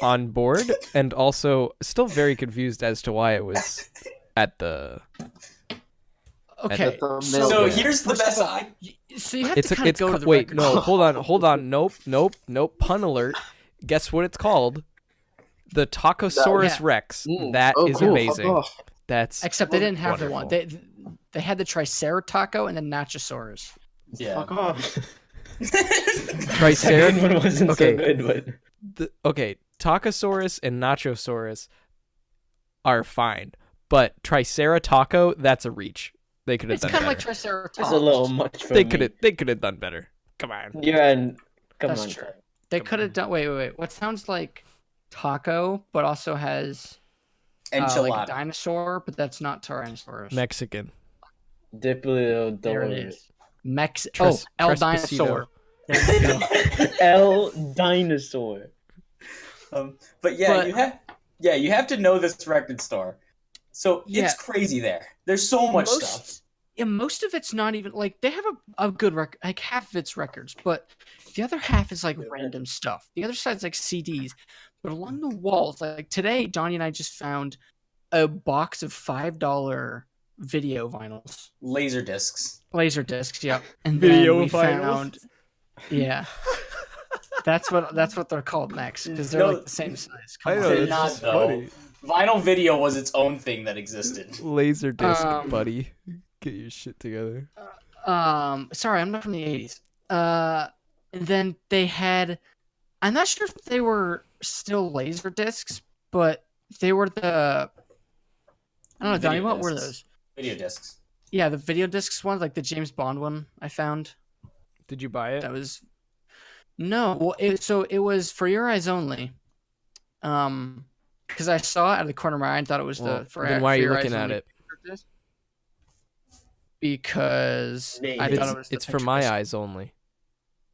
[SPEAKER 2] on board, and also still very confused as to why it was at the.
[SPEAKER 4] Okay,
[SPEAKER 1] So here's the best.
[SPEAKER 4] So you have to kind of go to the
[SPEAKER 2] wait,
[SPEAKER 4] record
[SPEAKER 2] no,
[SPEAKER 4] store.
[SPEAKER 2] hold on, nope, pun alert. Guess what it's called? The Tacosaurus
[SPEAKER 4] Yeah.
[SPEAKER 2] Rex. That is
[SPEAKER 3] cool.
[SPEAKER 2] amazing.
[SPEAKER 3] Fuck off.
[SPEAKER 2] That's
[SPEAKER 4] Except they didn't have the one.
[SPEAKER 2] wonderful.
[SPEAKER 4] They had the Triceratops and the Nachosaurus.
[SPEAKER 1] Yeah.
[SPEAKER 3] Fuck off.
[SPEAKER 2] Triceratops.
[SPEAKER 3] Second one wasn't
[SPEAKER 2] Okay.
[SPEAKER 3] so good, but
[SPEAKER 2] Tacosaurus and Nachosaurus are fine, but Triceratops, that's a reach. They could have
[SPEAKER 4] It's
[SPEAKER 2] done
[SPEAKER 4] kind of
[SPEAKER 2] better.
[SPEAKER 4] like Triceratops.
[SPEAKER 3] it's a little much for
[SPEAKER 2] They
[SPEAKER 3] me.
[SPEAKER 2] could have done better. Come on.
[SPEAKER 3] Come
[SPEAKER 4] That's
[SPEAKER 3] on.
[SPEAKER 4] true. They could have done. Wait. What sounds like taco, but also has
[SPEAKER 1] Enchilada.
[SPEAKER 4] like a dinosaur, but that's not Tyrannosaurus.
[SPEAKER 2] Mexican.
[SPEAKER 3] Diplo
[SPEAKER 4] There it is.
[SPEAKER 2] Tres-
[SPEAKER 4] El
[SPEAKER 2] Trespacito.
[SPEAKER 4] Dinosaur. There you go.
[SPEAKER 3] L dinosaur.
[SPEAKER 1] But yeah,
[SPEAKER 4] But-
[SPEAKER 1] you have to know this record store. So
[SPEAKER 4] Yeah.
[SPEAKER 1] it's crazy there. There's so much stuff.
[SPEAKER 4] Yeah, most of it's not even like they have a good record, like half of it's records, but the other half is like random stuff. The other side's like CDs, but along the walls, like today, Donnie and I just found a box of $5 video vinyls,
[SPEAKER 1] Laser discs.
[SPEAKER 4] laser discs. Yep, and
[SPEAKER 2] Video
[SPEAKER 4] then we
[SPEAKER 2] vinyls?
[SPEAKER 4] found, yeah, that's what they're called next because they're
[SPEAKER 1] No,
[SPEAKER 4] like the same size. Come
[SPEAKER 2] I
[SPEAKER 4] on.
[SPEAKER 2] know,
[SPEAKER 1] They're
[SPEAKER 2] this
[SPEAKER 1] not,
[SPEAKER 2] is
[SPEAKER 1] though.
[SPEAKER 2] funny.
[SPEAKER 1] Vinyl video was its own thing that existed.
[SPEAKER 2] Laserdisc, buddy. Get your shit together.
[SPEAKER 4] Sorry, I'm not from the 80s. And then they had, I'm not sure if they were still laser discs, but they were the, I don't know, Donnie,
[SPEAKER 1] Video
[SPEAKER 4] what were
[SPEAKER 1] discs.
[SPEAKER 4] those?
[SPEAKER 1] Video discs.
[SPEAKER 4] Yeah, the video discs ones, like the James Bond one I found.
[SPEAKER 2] Did you buy it?
[SPEAKER 4] That was, no, well, it was For Your Eyes Only. Because I saw it out of the corner of my eye and thought it was
[SPEAKER 2] Well,
[SPEAKER 4] For
[SPEAKER 2] then why are you
[SPEAKER 4] Your Eyes
[SPEAKER 2] looking at
[SPEAKER 4] Only
[SPEAKER 2] it?
[SPEAKER 4] disc. Because I
[SPEAKER 3] It's-
[SPEAKER 4] thought it was the
[SPEAKER 2] It's for my
[SPEAKER 4] picture.
[SPEAKER 2] eyes only.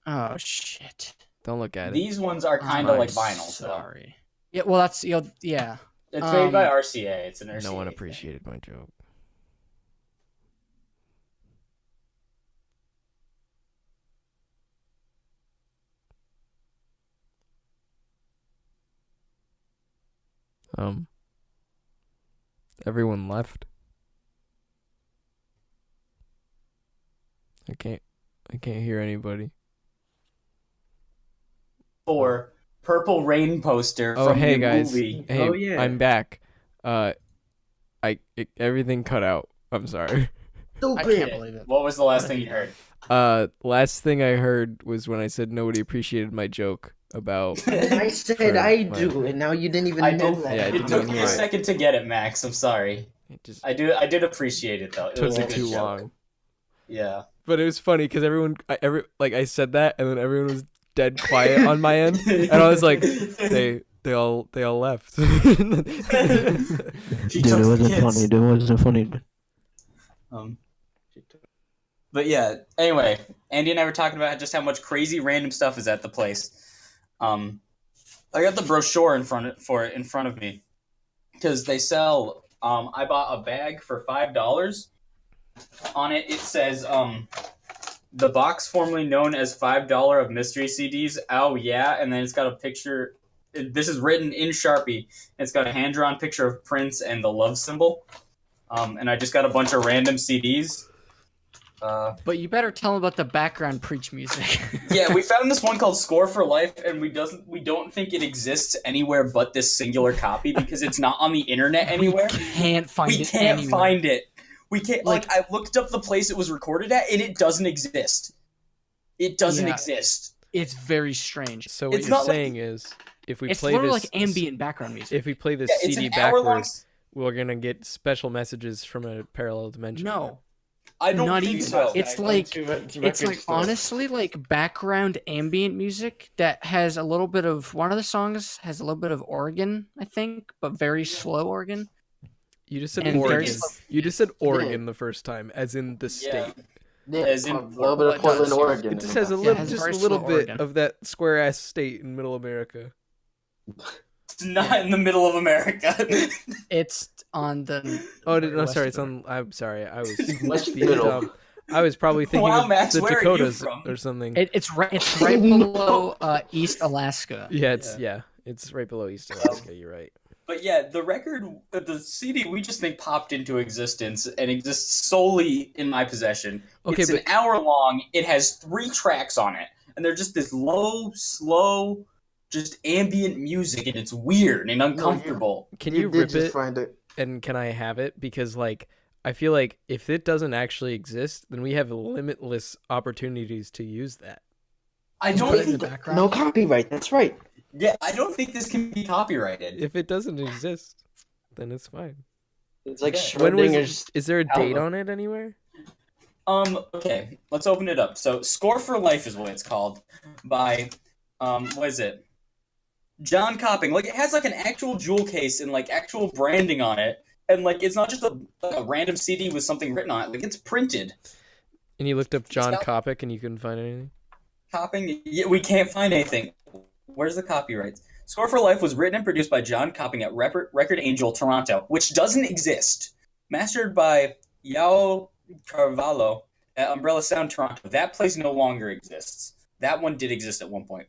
[SPEAKER 4] Oh, shit.
[SPEAKER 2] Don't look at it.
[SPEAKER 1] These ones are kind of
[SPEAKER 2] I'm
[SPEAKER 1] like vinyl. So.
[SPEAKER 4] Sorry. Yeah, well, that's yeah.
[SPEAKER 1] It's made by
[SPEAKER 4] Um,
[SPEAKER 1] RCA. It's an RCA.
[SPEAKER 2] No one
[SPEAKER 1] thing.
[SPEAKER 2] appreciated my joke. Everyone left. I can't hear anybody.
[SPEAKER 1] For Purple Rain poster
[SPEAKER 2] Oh,
[SPEAKER 1] from
[SPEAKER 2] hey
[SPEAKER 1] the
[SPEAKER 2] guys.
[SPEAKER 1] movie.
[SPEAKER 2] Hey,
[SPEAKER 3] Oh, yeah.
[SPEAKER 2] I'm back. Everything cut out. I'm sorry.
[SPEAKER 4] I can't believe it.
[SPEAKER 1] What was the last thing you heard?
[SPEAKER 2] Last thing I heard was when I said nobody appreciated my joke about.
[SPEAKER 3] I said
[SPEAKER 2] For
[SPEAKER 3] I
[SPEAKER 2] my-
[SPEAKER 3] do, and now you didn't even
[SPEAKER 1] I
[SPEAKER 3] know
[SPEAKER 1] did-
[SPEAKER 3] that.
[SPEAKER 2] Yeah, I
[SPEAKER 1] It
[SPEAKER 2] didn't
[SPEAKER 1] took
[SPEAKER 2] even
[SPEAKER 1] me
[SPEAKER 2] hear
[SPEAKER 1] a
[SPEAKER 2] it.
[SPEAKER 1] second to get it, Max. I'm sorry.
[SPEAKER 2] It just
[SPEAKER 1] I did appreciate it though. It
[SPEAKER 2] took
[SPEAKER 1] was a
[SPEAKER 2] me
[SPEAKER 1] good
[SPEAKER 2] too
[SPEAKER 1] joke.
[SPEAKER 2] long.
[SPEAKER 1] Yeah.
[SPEAKER 2] But it was funny because I said that, and then everyone was dead quiet on my end, and I was like, they all left.
[SPEAKER 3] Dude, it wasn't funny.
[SPEAKER 1] But yeah. Anyway, Andy and I were talking about just how much crazy random stuff is at the place. I got the brochure in front of me because they sell. I bought a bag for $5. On it, it says the box formerly known as $5 of mystery CDs. Oh yeah, and then it's got a picture. This is written in Sharpie. It's got a hand-drawn picture of Prince and the love symbol. And I just got a bunch of random CDs.
[SPEAKER 4] But you better tell them about the background preach music.
[SPEAKER 1] Yeah, we found this one called Score for Life, and we don't think it exists anywhere but this singular copy because it's not on the internet anywhere.
[SPEAKER 4] We can't find
[SPEAKER 1] We
[SPEAKER 4] it
[SPEAKER 1] can't
[SPEAKER 4] anywhere.
[SPEAKER 1] find it. We can't I looked up the place it was recorded at, and it doesn't exist. It doesn't
[SPEAKER 4] Yeah.
[SPEAKER 1] exist.
[SPEAKER 4] It's very strange.
[SPEAKER 2] So what
[SPEAKER 1] It's
[SPEAKER 2] you're
[SPEAKER 1] not like-
[SPEAKER 2] saying is, if we
[SPEAKER 4] It's
[SPEAKER 2] play
[SPEAKER 4] literally
[SPEAKER 2] this,
[SPEAKER 4] like ambient background music.
[SPEAKER 2] if we play this
[SPEAKER 1] Yeah, it's
[SPEAKER 2] CD
[SPEAKER 1] an hour-long.
[SPEAKER 2] backwards, we're gonna get special messages from a parallel dimension.
[SPEAKER 4] No,
[SPEAKER 1] I don't
[SPEAKER 4] not
[SPEAKER 1] think
[SPEAKER 4] even.
[SPEAKER 1] so.
[SPEAKER 4] It's like honestly like background ambient music that has a little bit of one of the songs has a little bit of organ, I think, but very slow organ.
[SPEAKER 2] You just said
[SPEAKER 4] And very
[SPEAKER 2] Oregon.
[SPEAKER 4] slow.
[SPEAKER 2] You just said Oregon the first time, as in the
[SPEAKER 1] Yeah.
[SPEAKER 2] state.
[SPEAKER 3] Yeah,
[SPEAKER 1] As in
[SPEAKER 3] a little bit of
[SPEAKER 4] It
[SPEAKER 3] Portland,
[SPEAKER 4] does.
[SPEAKER 3] Oregon.
[SPEAKER 2] It just has a
[SPEAKER 3] in it.
[SPEAKER 2] little,
[SPEAKER 4] has
[SPEAKER 2] just
[SPEAKER 4] very
[SPEAKER 2] a little
[SPEAKER 4] slow
[SPEAKER 2] bit
[SPEAKER 4] Oregon.
[SPEAKER 2] of that square ass state in Middle America.
[SPEAKER 1] It's not in the middle of America.
[SPEAKER 4] It's on the.
[SPEAKER 2] Oh,
[SPEAKER 4] very
[SPEAKER 2] no,
[SPEAKER 4] west
[SPEAKER 2] sorry.
[SPEAKER 4] of
[SPEAKER 2] It's
[SPEAKER 4] it.
[SPEAKER 2] on. I'm sorry. I was
[SPEAKER 3] West
[SPEAKER 2] being
[SPEAKER 3] middle.
[SPEAKER 2] dumb. I was probably thinking
[SPEAKER 1] Wow,
[SPEAKER 2] of
[SPEAKER 1] Max,
[SPEAKER 2] the
[SPEAKER 1] where are you
[SPEAKER 2] Dakotas
[SPEAKER 1] from?
[SPEAKER 2] or something.
[SPEAKER 4] It's right below East Alaska.
[SPEAKER 2] Yeah, it's right below East Alaska. You're right.
[SPEAKER 1] But yeah, the CD we just think popped into existence and exists solely in my possession.
[SPEAKER 2] Okay,
[SPEAKER 1] It's
[SPEAKER 2] but
[SPEAKER 1] an hour long. It has 3 tracks on it, and they're just this low, slow, just ambient music, and it's weird and uncomfortable.
[SPEAKER 2] can you
[SPEAKER 3] did
[SPEAKER 2] rip
[SPEAKER 3] just
[SPEAKER 2] it
[SPEAKER 3] find it.
[SPEAKER 2] and can I have it? Because like I feel like if it doesn't actually exist, then we have limitless opportunities to use that.
[SPEAKER 1] I
[SPEAKER 4] Put
[SPEAKER 1] don't
[SPEAKER 4] it in the
[SPEAKER 1] think.
[SPEAKER 4] background.
[SPEAKER 3] No copyright. That's right.
[SPEAKER 1] Yeah, I don't think this can be copyrighted.
[SPEAKER 2] If it doesn't exist, then it's fine.
[SPEAKER 3] It's like
[SPEAKER 1] Yeah.
[SPEAKER 2] When was
[SPEAKER 3] Schrodinger's.
[SPEAKER 2] is there a date
[SPEAKER 3] album.
[SPEAKER 2] on it anywhere?
[SPEAKER 1] Okay, let's open it up. So, Score for Life is what it's called by, what is it? John Copping. Like, it has like an actual jewel case and like actual branding on it, and like it's not just a random CD with something written on it. Like, it's printed.
[SPEAKER 2] And you looked up John
[SPEAKER 1] not-
[SPEAKER 2] Kopic and you couldn't find anything?
[SPEAKER 1] Copping. Yeah, we can't find anything. Where's the copyrights? Score for Life was written and produced by John Copping at Record Angel Toronto, which doesn't exist. Mastered by Yao Carvalho at Umbrella Sound Toronto. That place no longer exists. That one did exist at one point.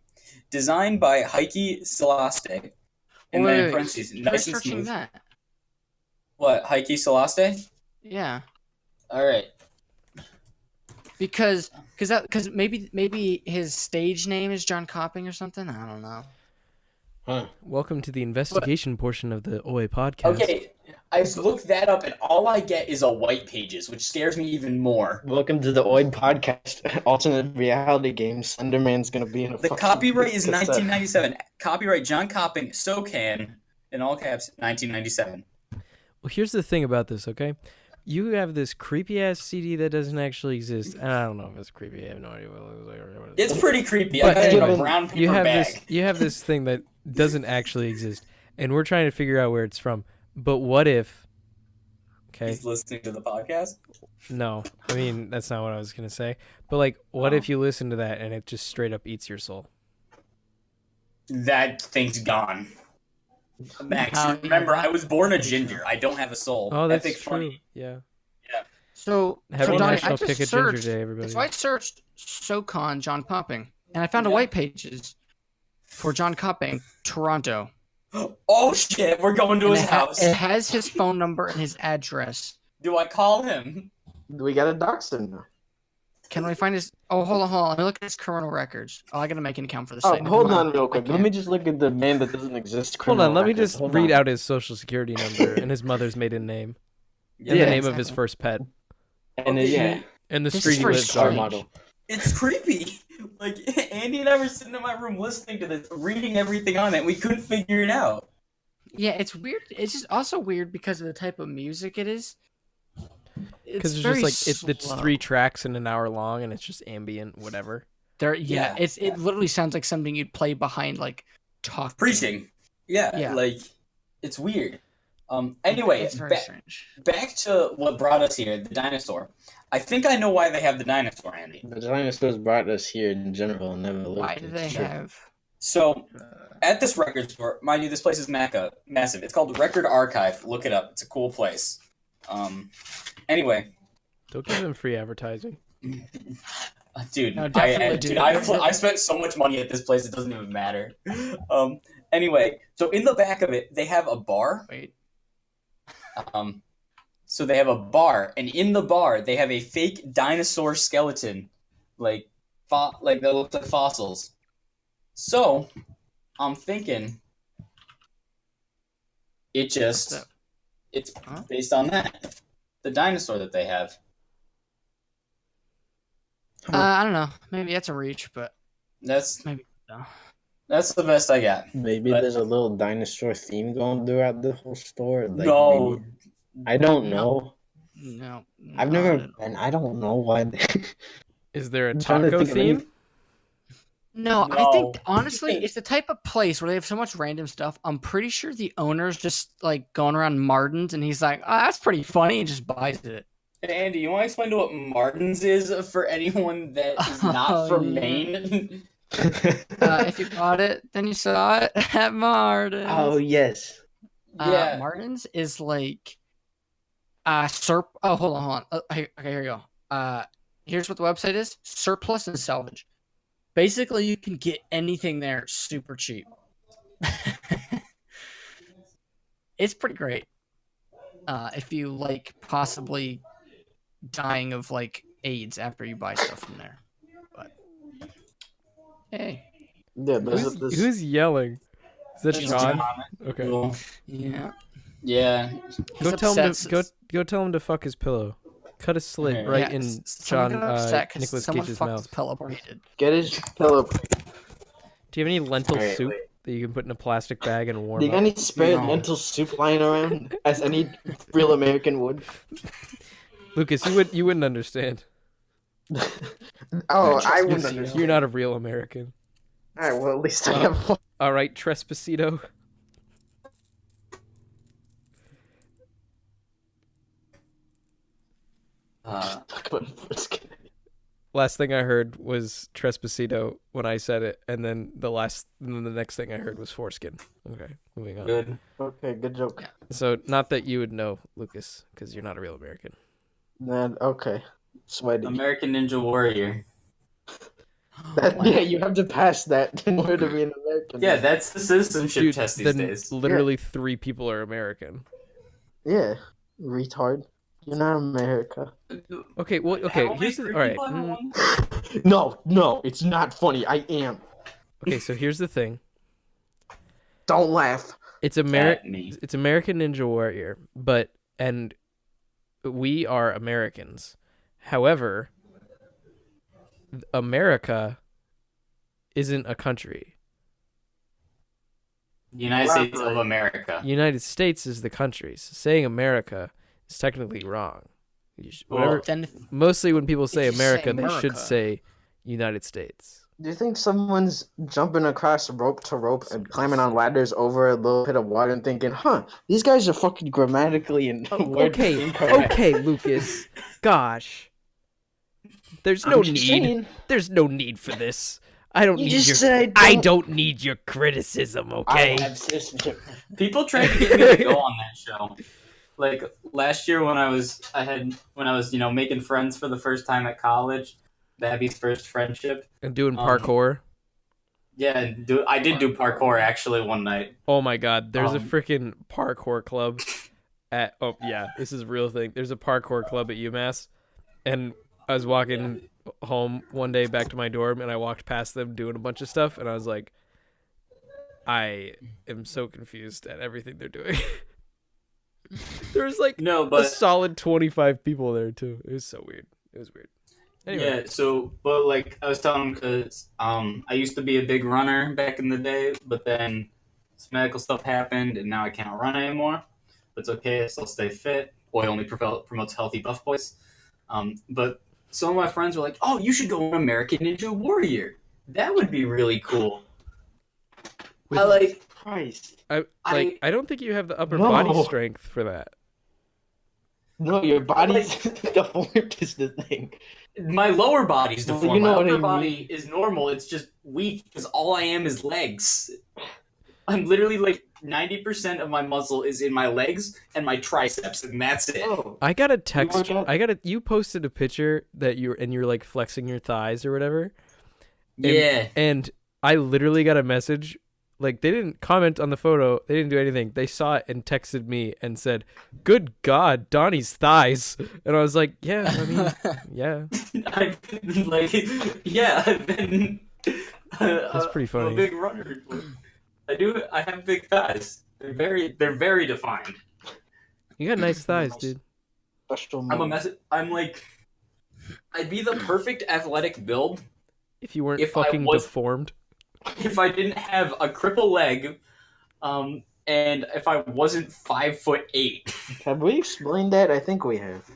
[SPEAKER 1] Designed by Heike Selaste. And then in
[SPEAKER 4] Wait,
[SPEAKER 1] parentheses,
[SPEAKER 4] try
[SPEAKER 1] nice and
[SPEAKER 4] searching
[SPEAKER 1] smooth.
[SPEAKER 4] that.
[SPEAKER 1] What, Heike Selaste?
[SPEAKER 4] Yeah,
[SPEAKER 1] All right.
[SPEAKER 4] because maybe his stage name is John Copping or something. I don't know.
[SPEAKER 3] Huh.
[SPEAKER 2] Welcome to the investigation portion of the OA podcast.
[SPEAKER 1] Okay, I looked that up, and all I get is a white pages, which scares me even more.
[SPEAKER 3] Welcome to the OID podcast, alternate reality game. Slenderman's gonna be in a.
[SPEAKER 1] The
[SPEAKER 3] fucking
[SPEAKER 1] copyright is
[SPEAKER 3] cassette.
[SPEAKER 1] 1997. Copyright John Copping, SoCan, in all caps, 1997.
[SPEAKER 2] Well, here's the thing about this, okay? You have this creepy ass CD that doesn't actually exist. And I don't know if it's creepy. I have no idea what it looks like. Or what it is.
[SPEAKER 1] It's pretty creepy.
[SPEAKER 2] But
[SPEAKER 1] I got it in a
[SPEAKER 3] anyway,
[SPEAKER 1] brown paper
[SPEAKER 2] You have
[SPEAKER 1] bag.
[SPEAKER 2] this thing that doesn't actually exist, and we're trying to figure out where it's from. But what if? Okay,
[SPEAKER 1] He's listening to the podcast.
[SPEAKER 2] no, I mean that's not what I was gonna say. But like, what
[SPEAKER 1] Oh.
[SPEAKER 2] if you listen to that and it just straight up eats your soul?
[SPEAKER 1] That thing's gone. Max,
[SPEAKER 4] How-
[SPEAKER 1] remember, I was born a ginger. I don't have a soul.
[SPEAKER 2] Oh, that's
[SPEAKER 1] Epic
[SPEAKER 2] true.
[SPEAKER 1] funny.
[SPEAKER 2] Yeah.
[SPEAKER 4] So,
[SPEAKER 2] Happy
[SPEAKER 4] Donnie,
[SPEAKER 2] National
[SPEAKER 4] I just
[SPEAKER 2] Pick a Ginger
[SPEAKER 4] searched.
[SPEAKER 2] Day, everybody.
[SPEAKER 4] So I searched SoCon John Copping, and I found a
[SPEAKER 1] Yeah.
[SPEAKER 4] white pages for John Copping, Toronto.
[SPEAKER 1] Oh shit, we're going to
[SPEAKER 4] And
[SPEAKER 1] his house.
[SPEAKER 4] it has his phone number and his address.
[SPEAKER 1] Do I call him?
[SPEAKER 3] We got a dachshund now.
[SPEAKER 4] Can we find his? Oh, hold on. Let me look at his criminal records. Oh, I gotta make an account for the
[SPEAKER 3] Oh,
[SPEAKER 4] site. Never
[SPEAKER 3] hold
[SPEAKER 4] mind.
[SPEAKER 3] on real quick. Let
[SPEAKER 4] can't.
[SPEAKER 3] me just look at the man that doesn't exist.
[SPEAKER 2] Hold on,
[SPEAKER 3] criminal
[SPEAKER 2] let me
[SPEAKER 3] records.
[SPEAKER 2] just
[SPEAKER 3] Hold
[SPEAKER 2] read
[SPEAKER 3] on.
[SPEAKER 2] out his social security number and his mother's maiden name.
[SPEAKER 1] Yeah,
[SPEAKER 2] And the
[SPEAKER 3] Yeah,
[SPEAKER 2] name of his
[SPEAKER 4] exactly.
[SPEAKER 2] first pet.
[SPEAKER 3] And
[SPEAKER 1] Okay.
[SPEAKER 3] yeah,
[SPEAKER 2] And the
[SPEAKER 4] This
[SPEAKER 2] street
[SPEAKER 4] is
[SPEAKER 2] he
[SPEAKER 4] very
[SPEAKER 2] lives
[SPEAKER 3] car
[SPEAKER 2] on.
[SPEAKER 3] model.
[SPEAKER 1] It's creepy. Like Andy and I were sitting in my room listening to this, reading everything on it. We couldn't figure it out.
[SPEAKER 4] Yeah, it's weird. It's just also weird because of the type of music it is.
[SPEAKER 2] Because it's
[SPEAKER 4] very
[SPEAKER 2] just like, it's
[SPEAKER 4] slow.
[SPEAKER 2] 3 tracks in an hour long and it's just ambient, whatever.
[SPEAKER 1] Yeah.
[SPEAKER 4] It literally sounds like something you'd play behind like talking.
[SPEAKER 1] Preaching. Yeah,
[SPEAKER 4] Yeah.
[SPEAKER 1] like it's weird. Anyway,
[SPEAKER 4] it's very strange.
[SPEAKER 1] back to what brought us here, the dinosaur. I think I know why they have the dinosaur, Andy.
[SPEAKER 3] The dinosaurs brought us here in general and never lived.
[SPEAKER 4] Why do
[SPEAKER 3] It's
[SPEAKER 4] they
[SPEAKER 3] true.
[SPEAKER 4] have?
[SPEAKER 1] So, at this record store, mind you, this place is massive. It's called Record Archive. Look it up. It's a cool place. Anyway,
[SPEAKER 2] Don't give them free advertising.
[SPEAKER 1] dude,
[SPEAKER 4] No, definitely do.
[SPEAKER 1] I spent so much money at this place it doesn't even matter. Anyway, so in the back of it, they have a bar.
[SPEAKER 4] Wait.
[SPEAKER 1] So they have a bar, and in the bar, they have a fake dinosaur skeleton, like that looks like fossils. So, I'm thinking, it's
[SPEAKER 4] Huh?
[SPEAKER 1] based on that, the dinosaur that they have.
[SPEAKER 4] I don't know. Maybe that's a reach, but
[SPEAKER 1] That's
[SPEAKER 4] maybe no.
[SPEAKER 1] that's the best I got.
[SPEAKER 3] Maybe
[SPEAKER 1] But-
[SPEAKER 3] there's a little dinosaur theme going throughout the whole store. Like,
[SPEAKER 1] No.
[SPEAKER 3] maybe- I don't know.
[SPEAKER 4] No.
[SPEAKER 3] I've
[SPEAKER 4] not
[SPEAKER 3] never
[SPEAKER 4] at all.
[SPEAKER 3] been. I don't know why.
[SPEAKER 2] Is there a
[SPEAKER 3] I'm trying to
[SPEAKER 2] taco
[SPEAKER 3] think of any-
[SPEAKER 2] theme?
[SPEAKER 4] No, I think
[SPEAKER 1] No.
[SPEAKER 4] honestly, it's the type of place where they have so much random stuff. I'm pretty sure the owner's just like going around Martin's and he's like, "Oh, that's pretty funny," and just buys it.
[SPEAKER 1] Hey, Andy, you want to explain to what Martin's is for anyone that is not
[SPEAKER 4] Oh,
[SPEAKER 1] from
[SPEAKER 4] yeah.
[SPEAKER 1] Maine?
[SPEAKER 4] If you bought it, then you saw it at Martin's.
[SPEAKER 3] Oh yes.
[SPEAKER 1] Yeah.
[SPEAKER 4] Martin's is like hold on. Okay, here you go. Here's what the website is: surplus and salvage. Basically, you can get anything there super cheap. It's pretty great. If you like possibly dying of like AIDS after you buy stuff from there. But hey,
[SPEAKER 3] Yeah, there's this.
[SPEAKER 2] Who's yelling? Is that
[SPEAKER 1] That's
[SPEAKER 2] John? Okay.
[SPEAKER 1] Cool.
[SPEAKER 4] yeah.
[SPEAKER 1] Yeah.
[SPEAKER 2] Go
[SPEAKER 4] He's
[SPEAKER 2] tell him
[SPEAKER 4] upset.
[SPEAKER 2] to go tell him to fuck his pillow. Cut a slit
[SPEAKER 1] Yeah.
[SPEAKER 2] right
[SPEAKER 4] Yeah,
[SPEAKER 2] in
[SPEAKER 4] someone
[SPEAKER 2] John
[SPEAKER 4] got upset 'cause
[SPEAKER 2] Nicolas
[SPEAKER 4] someone
[SPEAKER 2] Cage's
[SPEAKER 4] fucked
[SPEAKER 2] mouth.
[SPEAKER 4] his pillow before he did.
[SPEAKER 3] Get his pillow.
[SPEAKER 2] Do you have any lentil
[SPEAKER 3] Alright,
[SPEAKER 2] soup
[SPEAKER 3] wait.
[SPEAKER 2] that you can put in a plastic bag and warm
[SPEAKER 3] Do you got
[SPEAKER 2] up?
[SPEAKER 3] any spare
[SPEAKER 1] No.
[SPEAKER 3] lentil soup lying around, as any real American would?
[SPEAKER 2] Lucas, you wouldn't understand.
[SPEAKER 3] Oh, I
[SPEAKER 4] Trespacito.
[SPEAKER 3] wouldn't understand.
[SPEAKER 2] You're not a real American.
[SPEAKER 3] All right, well at least I have fun.
[SPEAKER 2] All right, Trespacito. Last thing I heard was Trespacito when I said it, and then the next thing I heard was foreskin. Okay, moving on.
[SPEAKER 1] Good.
[SPEAKER 3] Okay, good joke.
[SPEAKER 2] So, not that you would know, Lucas, because you're not a real American.
[SPEAKER 3] Then okay, sweaty.
[SPEAKER 1] American Ninja Warrior.
[SPEAKER 3] Yeah, you have to pass that in order to be an American.
[SPEAKER 1] Yeah, that's the citizenship
[SPEAKER 2] Dude,
[SPEAKER 1] test these
[SPEAKER 2] then
[SPEAKER 1] days.
[SPEAKER 2] literally 3 people are American.
[SPEAKER 3] Yeah, retard. You're not America.
[SPEAKER 2] Okay, well, okay, here's the, all right.
[SPEAKER 3] No, it's not funny. I am.
[SPEAKER 2] Okay, so here's the thing.
[SPEAKER 3] Don't laugh.
[SPEAKER 2] It's
[SPEAKER 1] At
[SPEAKER 2] American.
[SPEAKER 1] me.
[SPEAKER 2] It's American Ninja Warrior, and we are Americans. However, America isn't a country.
[SPEAKER 1] United States of America.
[SPEAKER 2] United States is the country. So saying America is technically wrong.
[SPEAKER 1] Well,
[SPEAKER 4] Then
[SPEAKER 2] Mostly when people say
[SPEAKER 4] you say
[SPEAKER 2] America, they should
[SPEAKER 4] America.
[SPEAKER 2] say United States.
[SPEAKER 3] Do you think someone's jumping across rope to rope and climbing on ladders over a little bit of water and thinking, these guys are fucking grammatically and word incorrect.
[SPEAKER 2] Okay, Lucas. Gosh. There's
[SPEAKER 3] I'm
[SPEAKER 2] no
[SPEAKER 3] just
[SPEAKER 2] need.
[SPEAKER 3] saying.
[SPEAKER 2] There's no need for this. I don't
[SPEAKER 3] You
[SPEAKER 2] need
[SPEAKER 3] just
[SPEAKER 2] your
[SPEAKER 3] said
[SPEAKER 2] I don't need your criticism, okay?
[SPEAKER 3] I have citizenship.
[SPEAKER 1] people tried to get me to go on that show. Like last year when I was making friends for the first time at college, Babby's first friendship.
[SPEAKER 2] And doing parkour.
[SPEAKER 1] Yeah, I did do parkour actually one night.
[SPEAKER 2] Oh my god, there's a
[SPEAKER 1] Um,
[SPEAKER 2] freaking parkour club this is a real thing. There's a parkour club at UMass, and I was walking home one day back to my dorm, and I walked past them doing a bunch of stuff, and I was like, I am so confused at everything they're doing. There was like a solid 25 people there too. It was so weird. It was weird. Anyway.
[SPEAKER 1] Yeah, so, but like I was telling him, because I used to be a big runner back in the day, but then some medical stuff happened, and now I can't run anymore. But it's okay, I still stay fit. Boy only promotes healthy buff boys. But some of my friends were like, oh, you should go on American Ninja Warrior. That would be really cool.
[SPEAKER 3] Christ.
[SPEAKER 2] I don't think you have the upper body strength for that.
[SPEAKER 3] No, your body's deformed is the thing.
[SPEAKER 1] My lower body's deformed.
[SPEAKER 3] You know
[SPEAKER 1] my upper body is normal. It's just weak because all I am is legs. I'm literally like 90% of my muscle is in my legs and my triceps, and that's it.
[SPEAKER 3] Oh.
[SPEAKER 2] I got a text. You posted a picture that you're like flexing your thighs or whatever.
[SPEAKER 1] Yeah.
[SPEAKER 2] And I literally got a message. Like, they didn't comment on the photo. They didn't do anything. They saw it and texted me and said, "Good God, Donnie's thighs." And I was like, yeah, I mean, yeah.
[SPEAKER 1] I've been
[SPEAKER 2] That's pretty funny.
[SPEAKER 1] a big runner. I have big thighs. They're very defined.
[SPEAKER 2] You got nice thighs, dude.
[SPEAKER 1] I'd be the perfect athletic build
[SPEAKER 2] if you weren't fucking deformed.
[SPEAKER 1] If I didn't have a cripple leg, and if I wasn't 5'8".
[SPEAKER 3] Have we explained that? I think we have.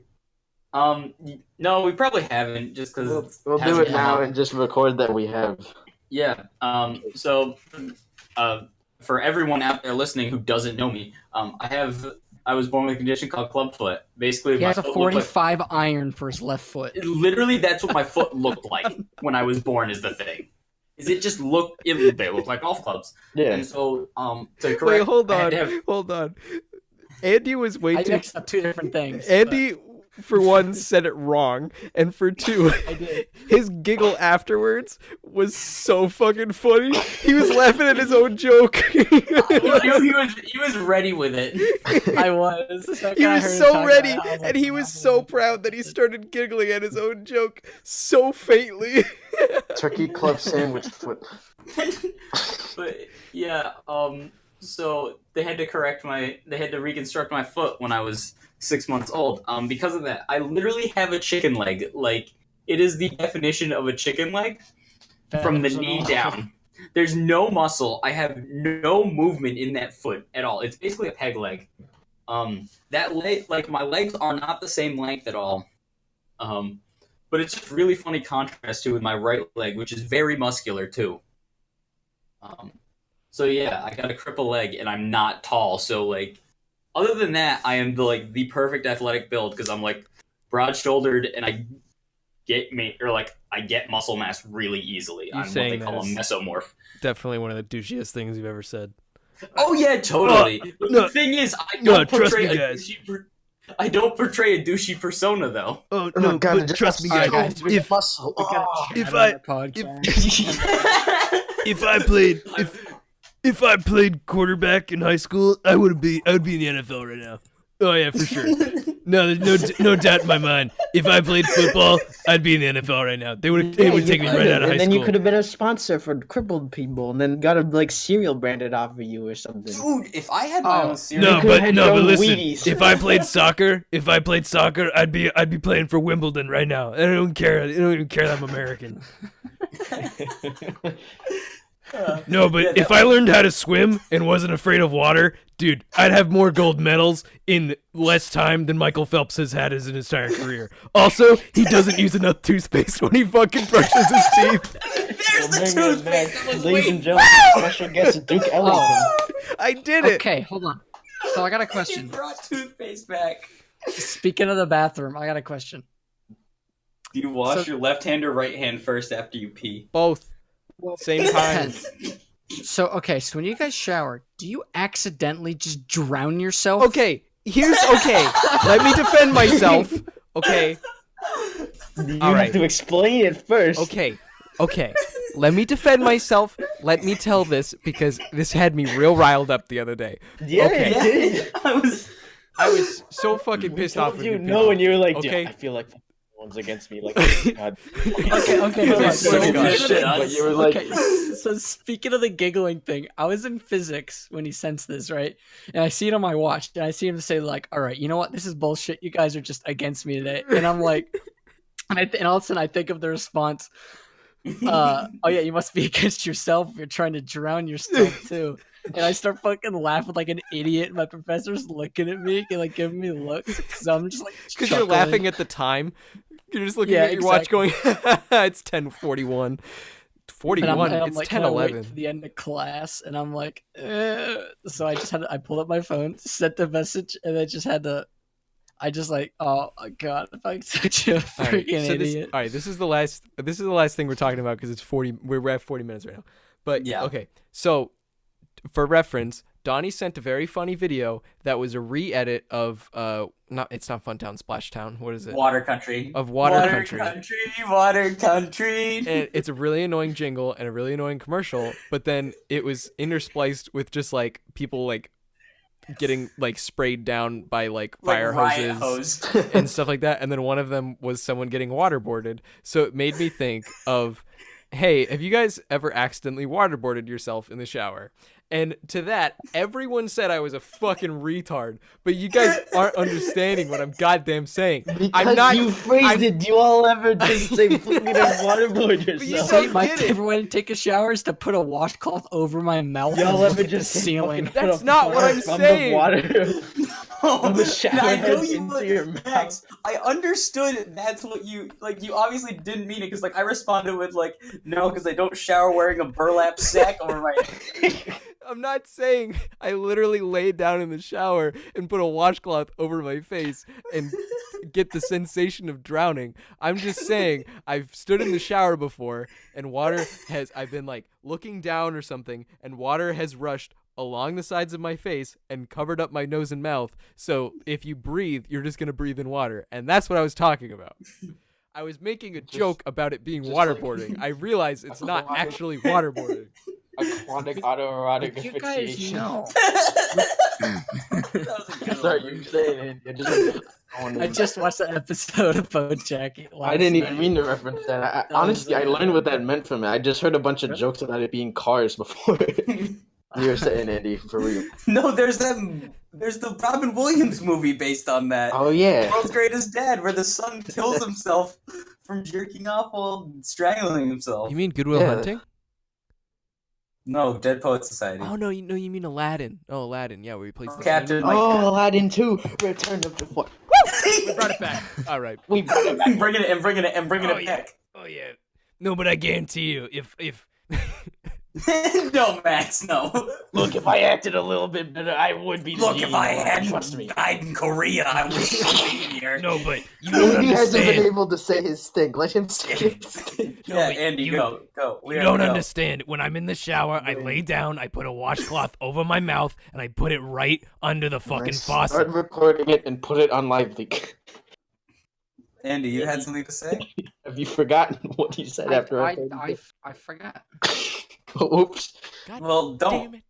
[SPEAKER 1] No, we probably haven't, just because
[SPEAKER 3] we'll do it now and just record that we have.
[SPEAKER 1] Yeah. So, for everyone out there listening who doesn't know me, I was born with a condition called clubfoot. Basically,
[SPEAKER 4] he has a 45 iron for his left foot.
[SPEAKER 1] Literally, that's what my foot looked like when I was born. Is the thing. They look like golf clubs. Yeah. And so, to correct.
[SPEAKER 2] Wait, hold on. Andy was way too.
[SPEAKER 4] I mixed up two different things.
[SPEAKER 2] Andy, for one, said it wrong, and for two, his giggle afterwards was so fucking funny. He was laughing at his own joke.
[SPEAKER 1] he was ready with it.
[SPEAKER 4] I was.
[SPEAKER 2] He was so ready, and he was so proud that he started giggling at his own joke so faintly.
[SPEAKER 3] Turkey club sandwich foot.
[SPEAKER 1] But yeah, so they had to reconstruct my foot when I was 6 months old. Because of that, I literally have a chicken leg. Like, it is the definition of a chicken leg from the knee down. There's no muscle. I have no movement in that foot at all. It's basically a peg leg. That leg, like, my legs are not the same length at all. But it's just really funny contrast to with my right leg, which is very muscular too. So yeah, I got a cripple leg and I'm not tall. So like, other than that, I am the perfect athletic build because I'm like broad shouldered and I get muscle mass really easily. I'm what they call a mesomorph.
[SPEAKER 2] Definitely one of the douchiest things you've ever said.
[SPEAKER 1] Oh yeah, totally. The thing is, I don't portray a douchey persona, though.
[SPEAKER 2] Oh no, God, but trust me, guys. If I played quarterback in high school, I would be in the NFL right now. Oh yeah, for sure. No, there's no doubt in my mind. If I played football, I'd be in the NFL right now. They would take me right out of high school.
[SPEAKER 3] And then you could have been a sponsor for crippled people, and then got a cereal branded off of you or something.
[SPEAKER 1] Dude, if I had my own cereal,
[SPEAKER 2] but listen. Wheaties. If I played soccer, I'd be playing for Wimbledon right now. I don't care. I don't even care that I'm American. No, but if I learned how to swim and wasn't afraid of water, dude, I'd have more gold medals in less time than Michael Phelps has had in his entire career. Also, he doesn't use enough toothpaste when he fucking brushes his teeth.
[SPEAKER 1] There's the toothpaste.
[SPEAKER 3] Ladies and gentlemen, special guest Duke Ellington.
[SPEAKER 2] I did it.
[SPEAKER 4] Okay, hold on. So I got a question.
[SPEAKER 1] He brought toothpaste back.
[SPEAKER 4] Speaking of the bathroom, I got a question.
[SPEAKER 1] Do you wash your left hand or right hand first after you pee?
[SPEAKER 2] Both. Same time.
[SPEAKER 4] So when you guys shower, do you accidentally just drown yourself?
[SPEAKER 2] Okay. Let me defend myself. Okay.
[SPEAKER 3] You have to explain it first.
[SPEAKER 2] Okay. Let me defend myself. Let me tell this because this had me real riled up the other day.
[SPEAKER 3] Yeah, it did.
[SPEAKER 2] I was so fucking pissed off with you.
[SPEAKER 3] And you were like, okay. I feel like one's against me. Like, God.
[SPEAKER 4] Okay.
[SPEAKER 3] But you were like,
[SPEAKER 4] Okay, so speaking of the giggling thing, I was in physics when he sensed this, right? And I see it on my watch, and I see him say like, "All right, you know what? This is bullshit. You guys are just against me today." And I'm like, and all of a sudden I think of the response. Oh yeah, you must be against yourself if you're trying to drown yourself too. And I start fucking laughing like an idiot. My professor's looking at me and like giving me looks because I'm just like
[SPEAKER 2] Because you're laughing at the time. You're just looking at your watch going, it's 10:41. 41, it's
[SPEAKER 4] like,
[SPEAKER 2] 10:11.
[SPEAKER 4] Wait to the end of class, and I'm like, so I pulled up my phone, sent the message, and I just had to. I just like, oh my god, I'm like such a freaking idiot.
[SPEAKER 2] All right, this is the last thing we're talking about because it's 40. We're at 40 minutes right now. But yeah, okay. So for reference, Donnie sent a very funny video that was a re-edit of it's not Funtown, Splash Town. What is it?
[SPEAKER 1] Water Country.
[SPEAKER 2] Of Water Country.
[SPEAKER 1] Water Country.
[SPEAKER 2] And it's a really annoying jingle and a really annoying commercial. But then it was interspliced with just like people like getting like sprayed down by like fire hoses and stuff like that, and then one of them was someone getting waterboarded. So it made me think of, hey, have you guys ever accidentally waterboarded yourself in the shower? And to that, everyone said I was a fucking retard. But you guys aren't understanding what I'm goddamn saying.
[SPEAKER 3] Because you phrased it. Do you all ever just say, please don't waterboard yourself?
[SPEAKER 4] See, my favorite way to take a shower is to put a washcloth over my mouth.
[SPEAKER 3] Y'all
[SPEAKER 4] and
[SPEAKER 3] ever just
[SPEAKER 4] ceiling?
[SPEAKER 2] That's not what I'm saying.
[SPEAKER 1] I know you would, Max. I understood that's what you like. You obviously didn't mean it because like I responded with like no, because I don't shower wearing a burlap sack over my head.
[SPEAKER 2] I'm not saying I literally laid down in the shower and put a washcloth over my face and get the sensation of drowning. I'm just saying I've stood in the shower before and I've been like looking down or something and water has rushed along the sides of my face and covered up my nose and mouth. So if you breathe, you're just going to breathe in water. And that's what I was talking about. I was making a joke about it being waterboarding. I realize it's not actually waterboarding.
[SPEAKER 3] Aquatic autoerotic
[SPEAKER 4] You guys know.
[SPEAKER 3] Sorry, you saying it.
[SPEAKER 4] I just watched the episode of BoJack.
[SPEAKER 3] I didn't even mean to reference that. Honestly, I learned what that meant from it. I just heard a bunch of jokes about it being cars before. You were saying, Andy, for real.
[SPEAKER 1] No, there's the Robin Williams movie based on that.
[SPEAKER 3] Oh yeah,
[SPEAKER 1] World's Greatest Dad, where the son kills himself from jerking off while strangling himself.
[SPEAKER 2] You mean Good Will Hunting?
[SPEAKER 3] No, Dead Poets Society.
[SPEAKER 2] Oh no, you mean Aladdin. Oh, Aladdin, yeah, where he plays the
[SPEAKER 3] Captain.
[SPEAKER 2] king.
[SPEAKER 3] Oh, Aladdin 2, Return of the What?
[SPEAKER 2] We brought it back. All right.
[SPEAKER 3] We brought it back.
[SPEAKER 1] Bringing it back.
[SPEAKER 2] Oh yeah. No, but I guarantee you, if
[SPEAKER 1] No, Max, no.
[SPEAKER 3] Look, if I acted a little bit better, I would be.
[SPEAKER 1] Look, if I hadn't died in Korea, I would be here.
[SPEAKER 2] No, but you don't
[SPEAKER 3] He hasn't been
[SPEAKER 2] understand.
[SPEAKER 3] able to say his thing. Let him say his thing.
[SPEAKER 1] Yeah,
[SPEAKER 2] but
[SPEAKER 1] Andy, go.
[SPEAKER 2] You don't understand. When I'm in the shower, I lay down, I put a washcloth over my mouth, and I put it right under the fucking faucet.
[SPEAKER 3] Start recording it and put it on live leak.
[SPEAKER 1] Andy, you had something to say?
[SPEAKER 3] Have you forgotten what you said after
[SPEAKER 4] I forgot.
[SPEAKER 3] Oops.
[SPEAKER 2] God
[SPEAKER 1] Well, don't.
[SPEAKER 2] damn it.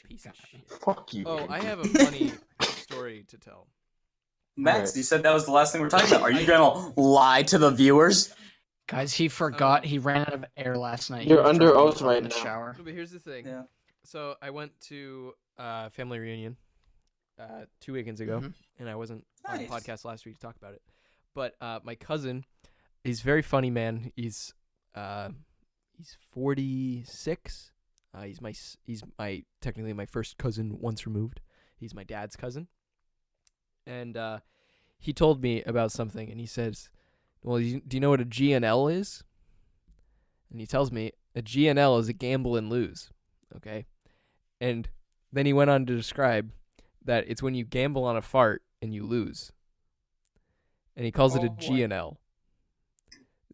[SPEAKER 2] Piece of shit.
[SPEAKER 3] Fuck you.
[SPEAKER 2] Oh, I have a funny story to tell.
[SPEAKER 1] Max, you said that was the last thing we're talking about. Are you gonna lie to the viewers?
[SPEAKER 4] Guys, he forgot he ran out of air last night.
[SPEAKER 3] You're
[SPEAKER 4] He was
[SPEAKER 3] under
[SPEAKER 4] trying to
[SPEAKER 3] oath
[SPEAKER 4] get
[SPEAKER 3] right
[SPEAKER 4] in the
[SPEAKER 3] now.
[SPEAKER 4] shower.
[SPEAKER 2] No, but here's the thing.
[SPEAKER 1] Yeah.
[SPEAKER 2] So I went to family reunion 2 weekends ago, and I wasn't on the
[SPEAKER 1] Nice.
[SPEAKER 2] podcast last week to talk about it. But my cousin, he's a very funny man. He's 46. He's my technically my first cousin once removed. He's my dad's cousin, and he told me about something, and he says, "Well, do you know what a GNL is?" And he tells me a GNL is a gamble and lose. Okay, and then he went on to describe that it's when you gamble on a fart and you lose, and he calls it a GNL.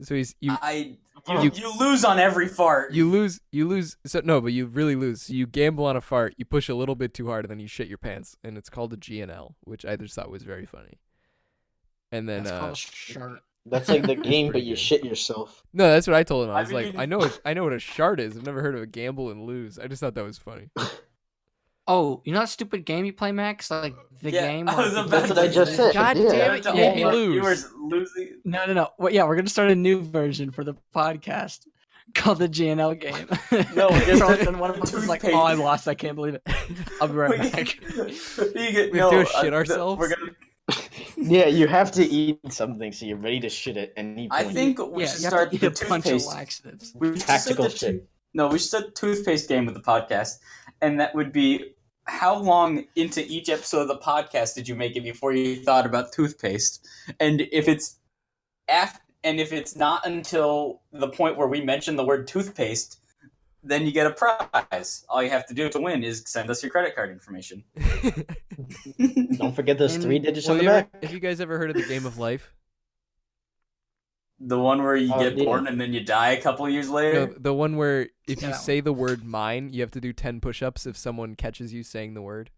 [SPEAKER 2] So
[SPEAKER 1] You lose on every fart.
[SPEAKER 2] you lose. So no, but you really lose. So you gamble on a fart, you push a little bit too hard, and then you shit your pants, and it's called a GNL, which I just thought was very funny. And then
[SPEAKER 4] That's called a shart.
[SPEAKER 3] That's like the game, but
[SPEAKER 2] pretty
[SPEAKER 3] you
[SPEAKER 2] good.
[SPEAKER 3] shit yourself.
[SPEAKER 2] no, that's what I told him. I
[SPEAKER 1] I
[SPEAKER 2] was like,
[SPEAKER 1] mean-
[SPEAKER 2] I know what a shart is. I've never heard of a gamble and lose. I just thought that was funny.
[SPEAKER 4] Oh, you know that stupid game you play, Max? Like the
[SPEAKER 1] Yeah,
[SPEAKER 4] game.
[SPEAKER 1] I was
[SPEAKER 4] where-
[SPEAKER 1] about
[SPEAKER 3] That's what I just said.
[SPEAKER 2] God
[SPEAKER 3] yeah.
[SPEAKER 2] damn it, you made me
[SPEAKER 1] All our
[SPEAKER 2] lose.
[SPEAKER 1] viewers losing.
[SPEAKER 4] No. Well, yeah, we're gonna start a new version for the podcast called the GNL game.
[SPEAKER 1] No,
[SPEAKER 4] and all of a sudden one of us is like,
[SPEAKER 1] toothpaste.
[SPEAKER 4] "Oh, I lost. I can't believe it." I'll be right
[SPEAKER 1] We
[SPEAKER 4] back.
[SPEAKER 2] We have to shit ourselves?
[SPEAKER 1] We're gonna.
[SPEAKER 3] Yeah, you have to eat something so you're ready to shit at any point.
[SPEAKER 1] I think we
[SPEAKER 4] Yeah,
[SPEAKER 1] should
[SPEAKER 4] you have
[SPEAKER 1] start
[SPEAKER 4] to eat
[SPEAKER 1] the
[SPEAKER 4] a bunch of
[SPEAKER 1] toothpaste.
[SPEAKER 4] laxatives.
[SPEAKER 1] We should
[SPEAKER 3] Tactical
[SPEAKER 1] start the
[SPEAKER 3] shit.
[SPEAKER 1] No, we should start the toothpaste game with the podcast, and that would be how long into each episode of the podcast did you make it before you thought about toothpaste, and if it's not until the point where we mention the word toothpaste, then you get a prize. All you have to do to win is send us your credit card information.
[SPEAKER 3] Don't forget those
[SPEAKER 4] And-
[SPEAKER 3] 3 digits on
[SPEAKER 2] Well,
[SPEAKER 3] the back.
[SPEAKER 2] have you guys ever heard of the game of life?
[SPEAKER 1] The one where you
[SPEAKER 3] Oh,
[SPEAKER 1] get
[SPEAKER 3] yeah.
[SPEAKER 1] born and then you die a couple years
[SPEAKER 2] No,
[SPEAKER 1] later.
[SPEAKER 2] the one where if
[SPEAKER 4] Yeah,
[SPEAKER 2] you
[SPEAKER 4] that
[SPEAKER 2] say the word mine, you have to do 10 push-ups if someone catches you saying the word.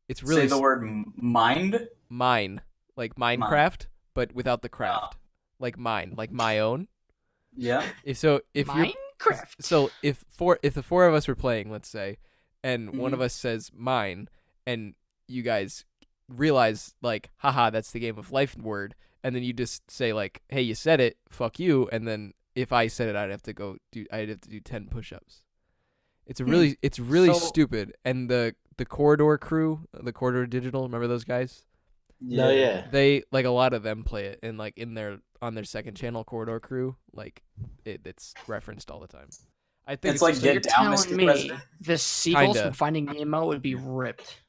[SPEAKER 2] It's really
[SPEAKER 1] Say the word mind.
[SPEAKER 2] mine, like Minecraft, but without the craft. Like mine, like my own.
[SPEAKER 1] Yeah.
[SPEAKER 2] If you're
[SPEAKER 4] Minecraft.
[SPEAKER 2] so if the four of us were playing, let's say, and one of us says mine, and you guys realize like, haha, that's the game of life word, and then you just say like, hey, you said it, fuck you, and then if I said it, I'd have to do 10 push-ups. It's really
[SPEAKER 4] So-
[SPEAKER 2] stupid. And the Corridor crew, the Corridor Digital, remember those guys?
[SPEAKER 3] No, yeah.
[SPEAKER 2] They like a lot of them play it, and like on their second channel, Corridor Crew, like it's referenced all the time. I think
[SPEAKER 1] It's like
[SPEAKER 4] So
[SPEAKER 1] Get
[SPEAKER 4] you're
[SPEAKER 1] Down,
[SPEAKER 4] telling
[SPEAKER 1] Mr.
[SPEAKER 4] me
[SPEAKER 1] President.
[SPEAKER 4] the seagulls
[SPEAKER 2] Kinda.
[SPEAKER 4] from Finding Nemo would be ripped.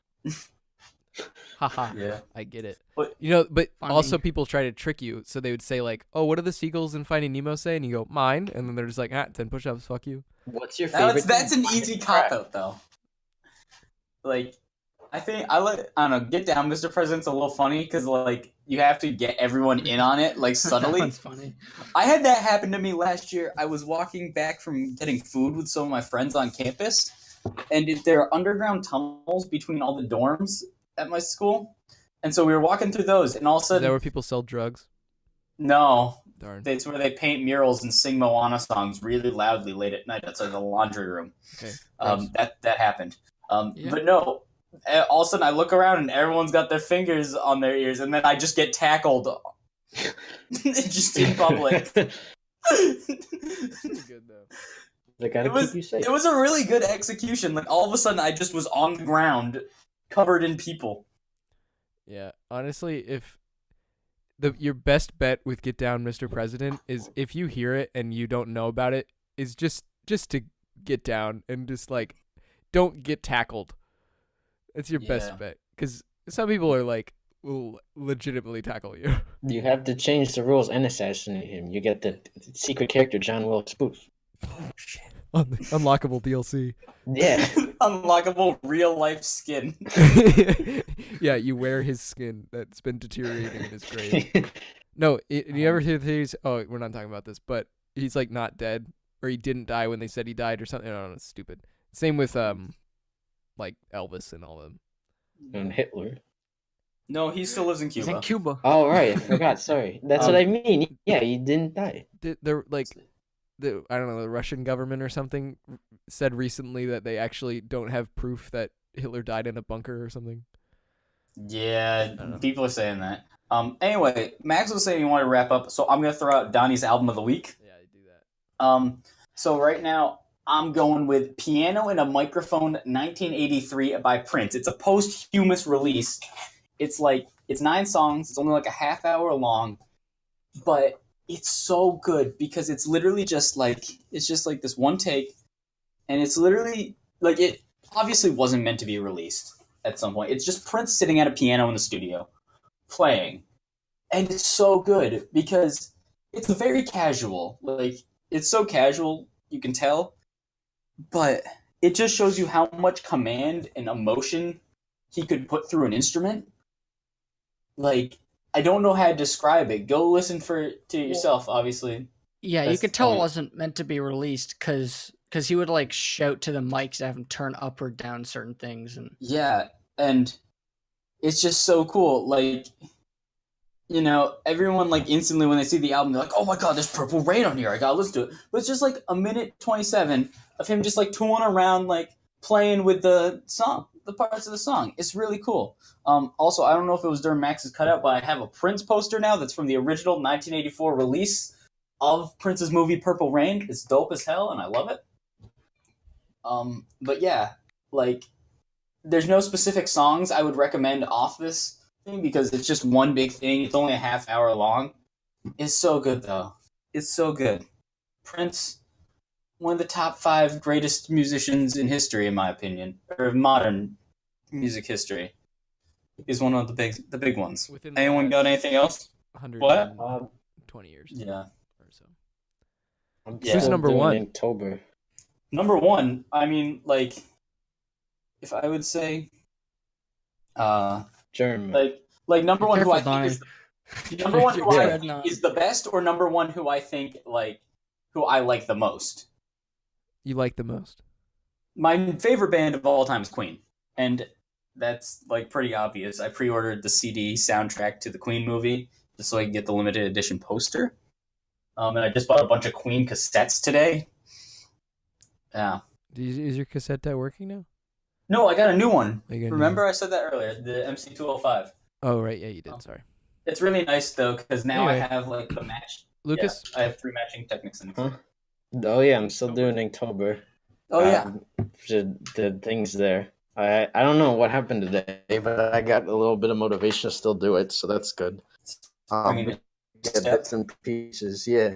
[SPEAKER 2] haha.
[SPEAKER 1] Yeah.
[SPEAKER 2] I get it.
[SPEAKER 1] But-
[SPEAKER 2] But
[SPEAKER 4] Funny.
[SPEAKER 2] also people try to trick you, so they would say like, "Oh, what do the seagulls in Finding Nemo say?" And you go, "Mine," and then they're just like, 10 push-ups, fuck you.
[SPEAKER 3] What's your favorite?
[SPEAKER 1] That's an
[SPEAKER 3] thing?
[SPEAKER 1] easy cop out though. Like, I don't know. Get Down, Mr. President's a little funny because like you have to get everyone in on it like
[SPEAKER 4] That
[SPEAKER 1] subtly.
[SPEAKER 4] one's funny.
[SPEAKER 1] I had that happen to me last year. I was walking back from getting food with some of my friends on campus, and there are underground tunnels between all the dorms at my school, and so we were walking through those, and all of a
[SPEAKER 2] Is that
[SPEAKER 1] sudden,
[SPEAKER 2] where people sell drugs?
[SPEAKER 1] no,
[SPEAKER 2] Darn.
[SPEAKER 1] it's where they paint murals and sing Moana songs really loudly late at night outside the laundry room.
[SPEAKER 2] Okay. gross.
[SPEAKER 1] That happened.
[SPEAKER 4] Yeah.
[SPEAKER 1] But no, all of a sudden I look around and everyone's got their fingers on their ears, and then I just get tackled, just in public.
[SPEAKER 2] Pretty good though.
[SPEAKER 3] They gotta
[SPEAKER 1] It was
[SPEAKER 3] keep you safe.
[SPEAKER 1] it was a really good execution. Like all of a sudden I just was on the ground, covered in people.
[SPEAKER 2] Yeah, honestly, if your best bet with Get Down, Mr. President, is if you hear it and you don't know about it, is just to get down and just like don't get tackled. That's your
[SPEAKER 1] Yeah.
[SPEAKER 2] best bet, because some people are like will legitimately tackle you.
[SPEAKER 3] You have to change the rules and assassinate him. You get the secret character John Wilkes Booth.
[SPEAKER 1] Oh shit!
[SPEAKER 2] On the unlockable DLC.
[SPEAKER 3] Yeah.
[SPEAKER 1] Unlockable real life skin.
[SPEAKER 2] Yeah, you wear his skin that's been deteriorating in his grave. No, you ever hear the theories? Oh, we're not talking about this, but he's like not dead, or he didn't die when they said he died, or something. No, it's stupid. Same with like Elvis and all of them.
[SPEAKER 3] And Hitler.
[SPEAKER 1] No, he still lives in
[SPEAKER 4] He's
[SPEAKER 1] Cuba.
[SPEAKER 4] in Cuba.
[SPEAKER 3] Oh right, I forgot. Sorry. That's what I mean. Yeah, he didn't die.
[SPEAKER 2] They're like I don't know, the Russian government or something said recently that they actually don't have proof that Hitler died in a bunker or something.
[SPEAKER 1] Yeah,
[SPEAKER 2] don't know.
[SPEAKER 1] people are saying that. Anyway, Max was saying he wanted to wrap up, so I'm gonna throw out Donnie's album of the week.
[SPEAKER 2] Yeah, I do that.
[SPEAKER 1] So right now I'm going with Piano and a Microphone 1983 by Prince. It's a posthumous release. It's 9 songs, it's only like a half hour long, but it's so good because it's literally just like this one take, and it's literally like it obviously wasn't meant to be released at some point. It's just Prince sitting at a piano in the studio playing, and it's so good because it's very casual. Like it's so casual, you can tell, but it just shows you how much command and emotion he could put through an instrument. Like I don't know how to describe it. Go listen to yourself. Obviously,
[SPEAKER 4] Yeah, you
[SPEAKER 1] That's
[SPEAKER 4] could
[SPEAKER 1] the
[SPEAKER 4] tell it
[SPEAKER 1] point.
[SPEAKER 4] wasn't meant to be released because he would like shout to the mics to have them turn up or down certain things, and
[SPEAKER 1] yeah, and it's just so cool. Like, you know, everyone like instantly when they see the album, they're like, "Oh my god, there's Purple Rain on here! I gotta listen to it." But it's just like a minute 27 of him just like tooling around, like playing with the song, the parts of the song. It's really cool. Also, I don't know if it was during Max's cutout, but I have a Prince poster now that's from the original 1984 release of Prince's movie Purple Rain. It's dope as hell, and I love it. But yeah, like, there's no specific songs I would recommend off this thing because it's just one big thing. It's only a half hour long. It's so good, though. It's so good. Prince, one of the top 5 greatest musicians in history, in my opinion, or modern music history. He's one of the big ones.
[SPEAKER 2] Within the
[SPEAKER 1] Anyone got anything else?
[SPEAKER 2] 120 years.
[SPEAKER 1] Yeah.
[SPEAKER 2] Or so. Who's number 1?
[SPEAKER 3] October.
[SPEAKER 1] Number 1, I mean, like, if I would say,
[SPEAKER 3] German.
[SPEAKER 1] like number 1 who I
[SPEAKER 4] Careful,
[SPEAKER 1] think is number 1 who I think
[SPEAKER 4] Yeah.
[SPEAKER 1] is the best, or number 1 who I think who I like the most.
[SPEAKER 2] You like the most?
[SPEAKER 1] My favorite band of all time is Queen, and that's like pretty obvious. I pre-ordered the CD soundtrack to the Queen movie just so I can get the limited edition poster. And I just bought a bunch of Queen cassettes today. Yeah.
[SPEAKER 2] Is your cassette deck working now?
[SPEAKER 1] No, I got a new one.
[SPEAKER 2] Remember
[SPEAKER 1] I said that earlier, the MC205.
[SPEAKER 2] Oh, right. Yeah, you did. Sorry.
[SPEAKER 1] It's really nice, though, because now
[SPEAKER 2] Anyway.
[SPEAKER 1] I have, like, the match.
[SPEAKER 2] Lucas?
[SPEAKER 1] Yeah, I have 3 matching Technics in it.
[SPEAKER 3] Huh? Oh yeah, I'm still doing October.
[SPEAKER 1] Oh, yeah.
[SPEAKER 3] The things there. I don't know what happened today, but I got a little bit of motivation to still do it, so that's good.
[SPEAKER 1] Bringing it
[SPEAKER 3] Yeah, bits and pieces, yeah.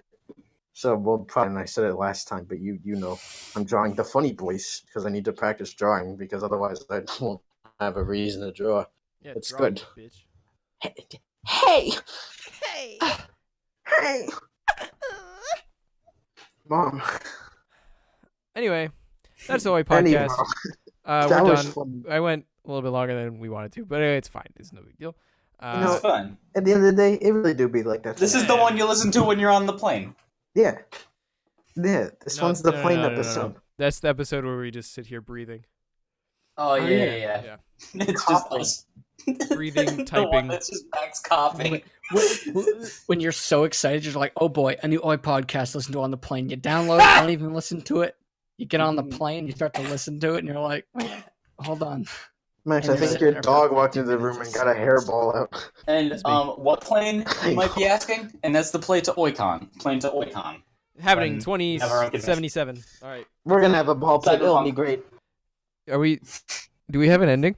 [SPEAKER 3] So we'll probably, and I said it last time, but you know, I'm drawing the funny boys because I need to practice drawing because otherwise I won't have a reason to draw.
[SPEAKER 2] Yeah,
[SPEAKER 3] It's
[SPEAKER 2] draw,
[SPEAKER 3] good.
[SPEAKER 2] Bitch.
[SPEAKER 3] Hey,
[SPEAKER 2] Hey.
[SPEAKER 3] hey, Mom.
[SPEAKER 2] Anyway, that's the Oi podcast.
[SPEAKER 3] That
[SPEAKER 2] We're
[SPEAKER 3] was
[SPEAKER 2] done.
[SPEAKER 3] fun.
[SPEAKER 2] I went a little bit longer than we wanted to, but it's fine. It's no big deal.
[SPEAKER 1] It's fun.
[SPEAKER 3] At the end of the day, it really do be like that.
[SPEAKER 1] This is the one you listen to when you're on the plane.
[SPEAKER 3] Yeah. Yeah, this one's the plane episode.
[SPEAKER 2] That's the episode where we just sit here breathing.
[SPEAKER 1] Oh,
[SPEAKER 4] yeah.
[SPEAKER 2] Yeah.
[SPEAKER 1] It's just
[SPEAKER 3] Coughing.
[SPEAKER 1] us.
[SPEAKER 2] Breathing,
[SPEAKER 1] The one
[SPEAKER 2] typing.
[SPEAKER 1] that's just Max coughing.
[SPEAKER 4] When you're so excited, you're like, "Oh boy, a new Oi podcast to listen to on the plane." You download it, don't even listen to it. You get on the plane, you start to listen to it, and you're like, "Wait, hold on."
[SPEAKER 3] Max,
[SPEAKER 4] And
[SPEAKER 3] I
[SPEAKER 4] you're
[SPEAKER 3] think
[SPEAKER 4] sitting
[SPEAKER 3] your
[SPEAKER 4] there
[SPEAKER 3] dog
[SPEAKER 4] for
[SPEAKER 3] walked into the
[SPEAKER 4] 15
[SPEAKER 3] room and
[SPEAKER 4] minutes.
[SPEAKER 3] got a hairball out.
[SPEAKER 1] And
[SPEAKER 2] That's me.
[SPEAKER 1] what plane you might be asking? And that's the plane to Oicon. Plane to Oicon.
[SPEAKER 2] Happening
[SPEAKER 1] When we have our own convention.
[SPEAKER 2] 2077. All right.
[SPEAKER 3] We're gonna have a ball pit. It'll be
[SPEAKER 1] Cyberpunk.
[SPEAKER 3] great.
[SPEAKER 2] Are we? Do we have an ending?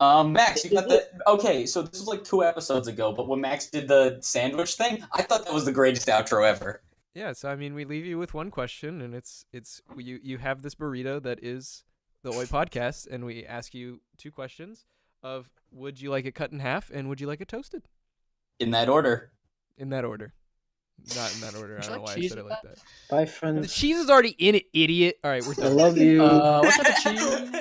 [SPEAKER 1] Max, you got the okay. So this was like 2 episodes ago, but when Max did the sandwich thing, I thought that was the greatest outro ever.
[SPEAKER 2] Yeah. So I mean, we leave you with one question, and it's you have this burrito that is the Oi podcast, and we ask you 2 questions of would you like it cut in half and would you like it toasted?
[SPEAKER 1] In that order.
[SPEAKER 2] In that order. Not in that order. I
[SPEAKER 4] Would you
[SPEAKER 2] don't know
[SPEAKER 4] like
[SPEAKER 2] why I
[SPEAKER 4] cheese
[SPEAKER 2] said it
[SPEAKER 4] with
[SPEAKER 2] like
[SPEAKER 4] that?
[SPEAKER 2] that.
[SPEAKER 3] Bye,
[SPEAKER 2] The
[SPEAKER 3] friends.
[SPEAKER 2] cheese is already in it, idiot. All right, we're
[SPEAKER 3] I
[SPEAKER 2] done.
[SPEAKER 3] love you.
[SPEAKER 4] What type of cheese?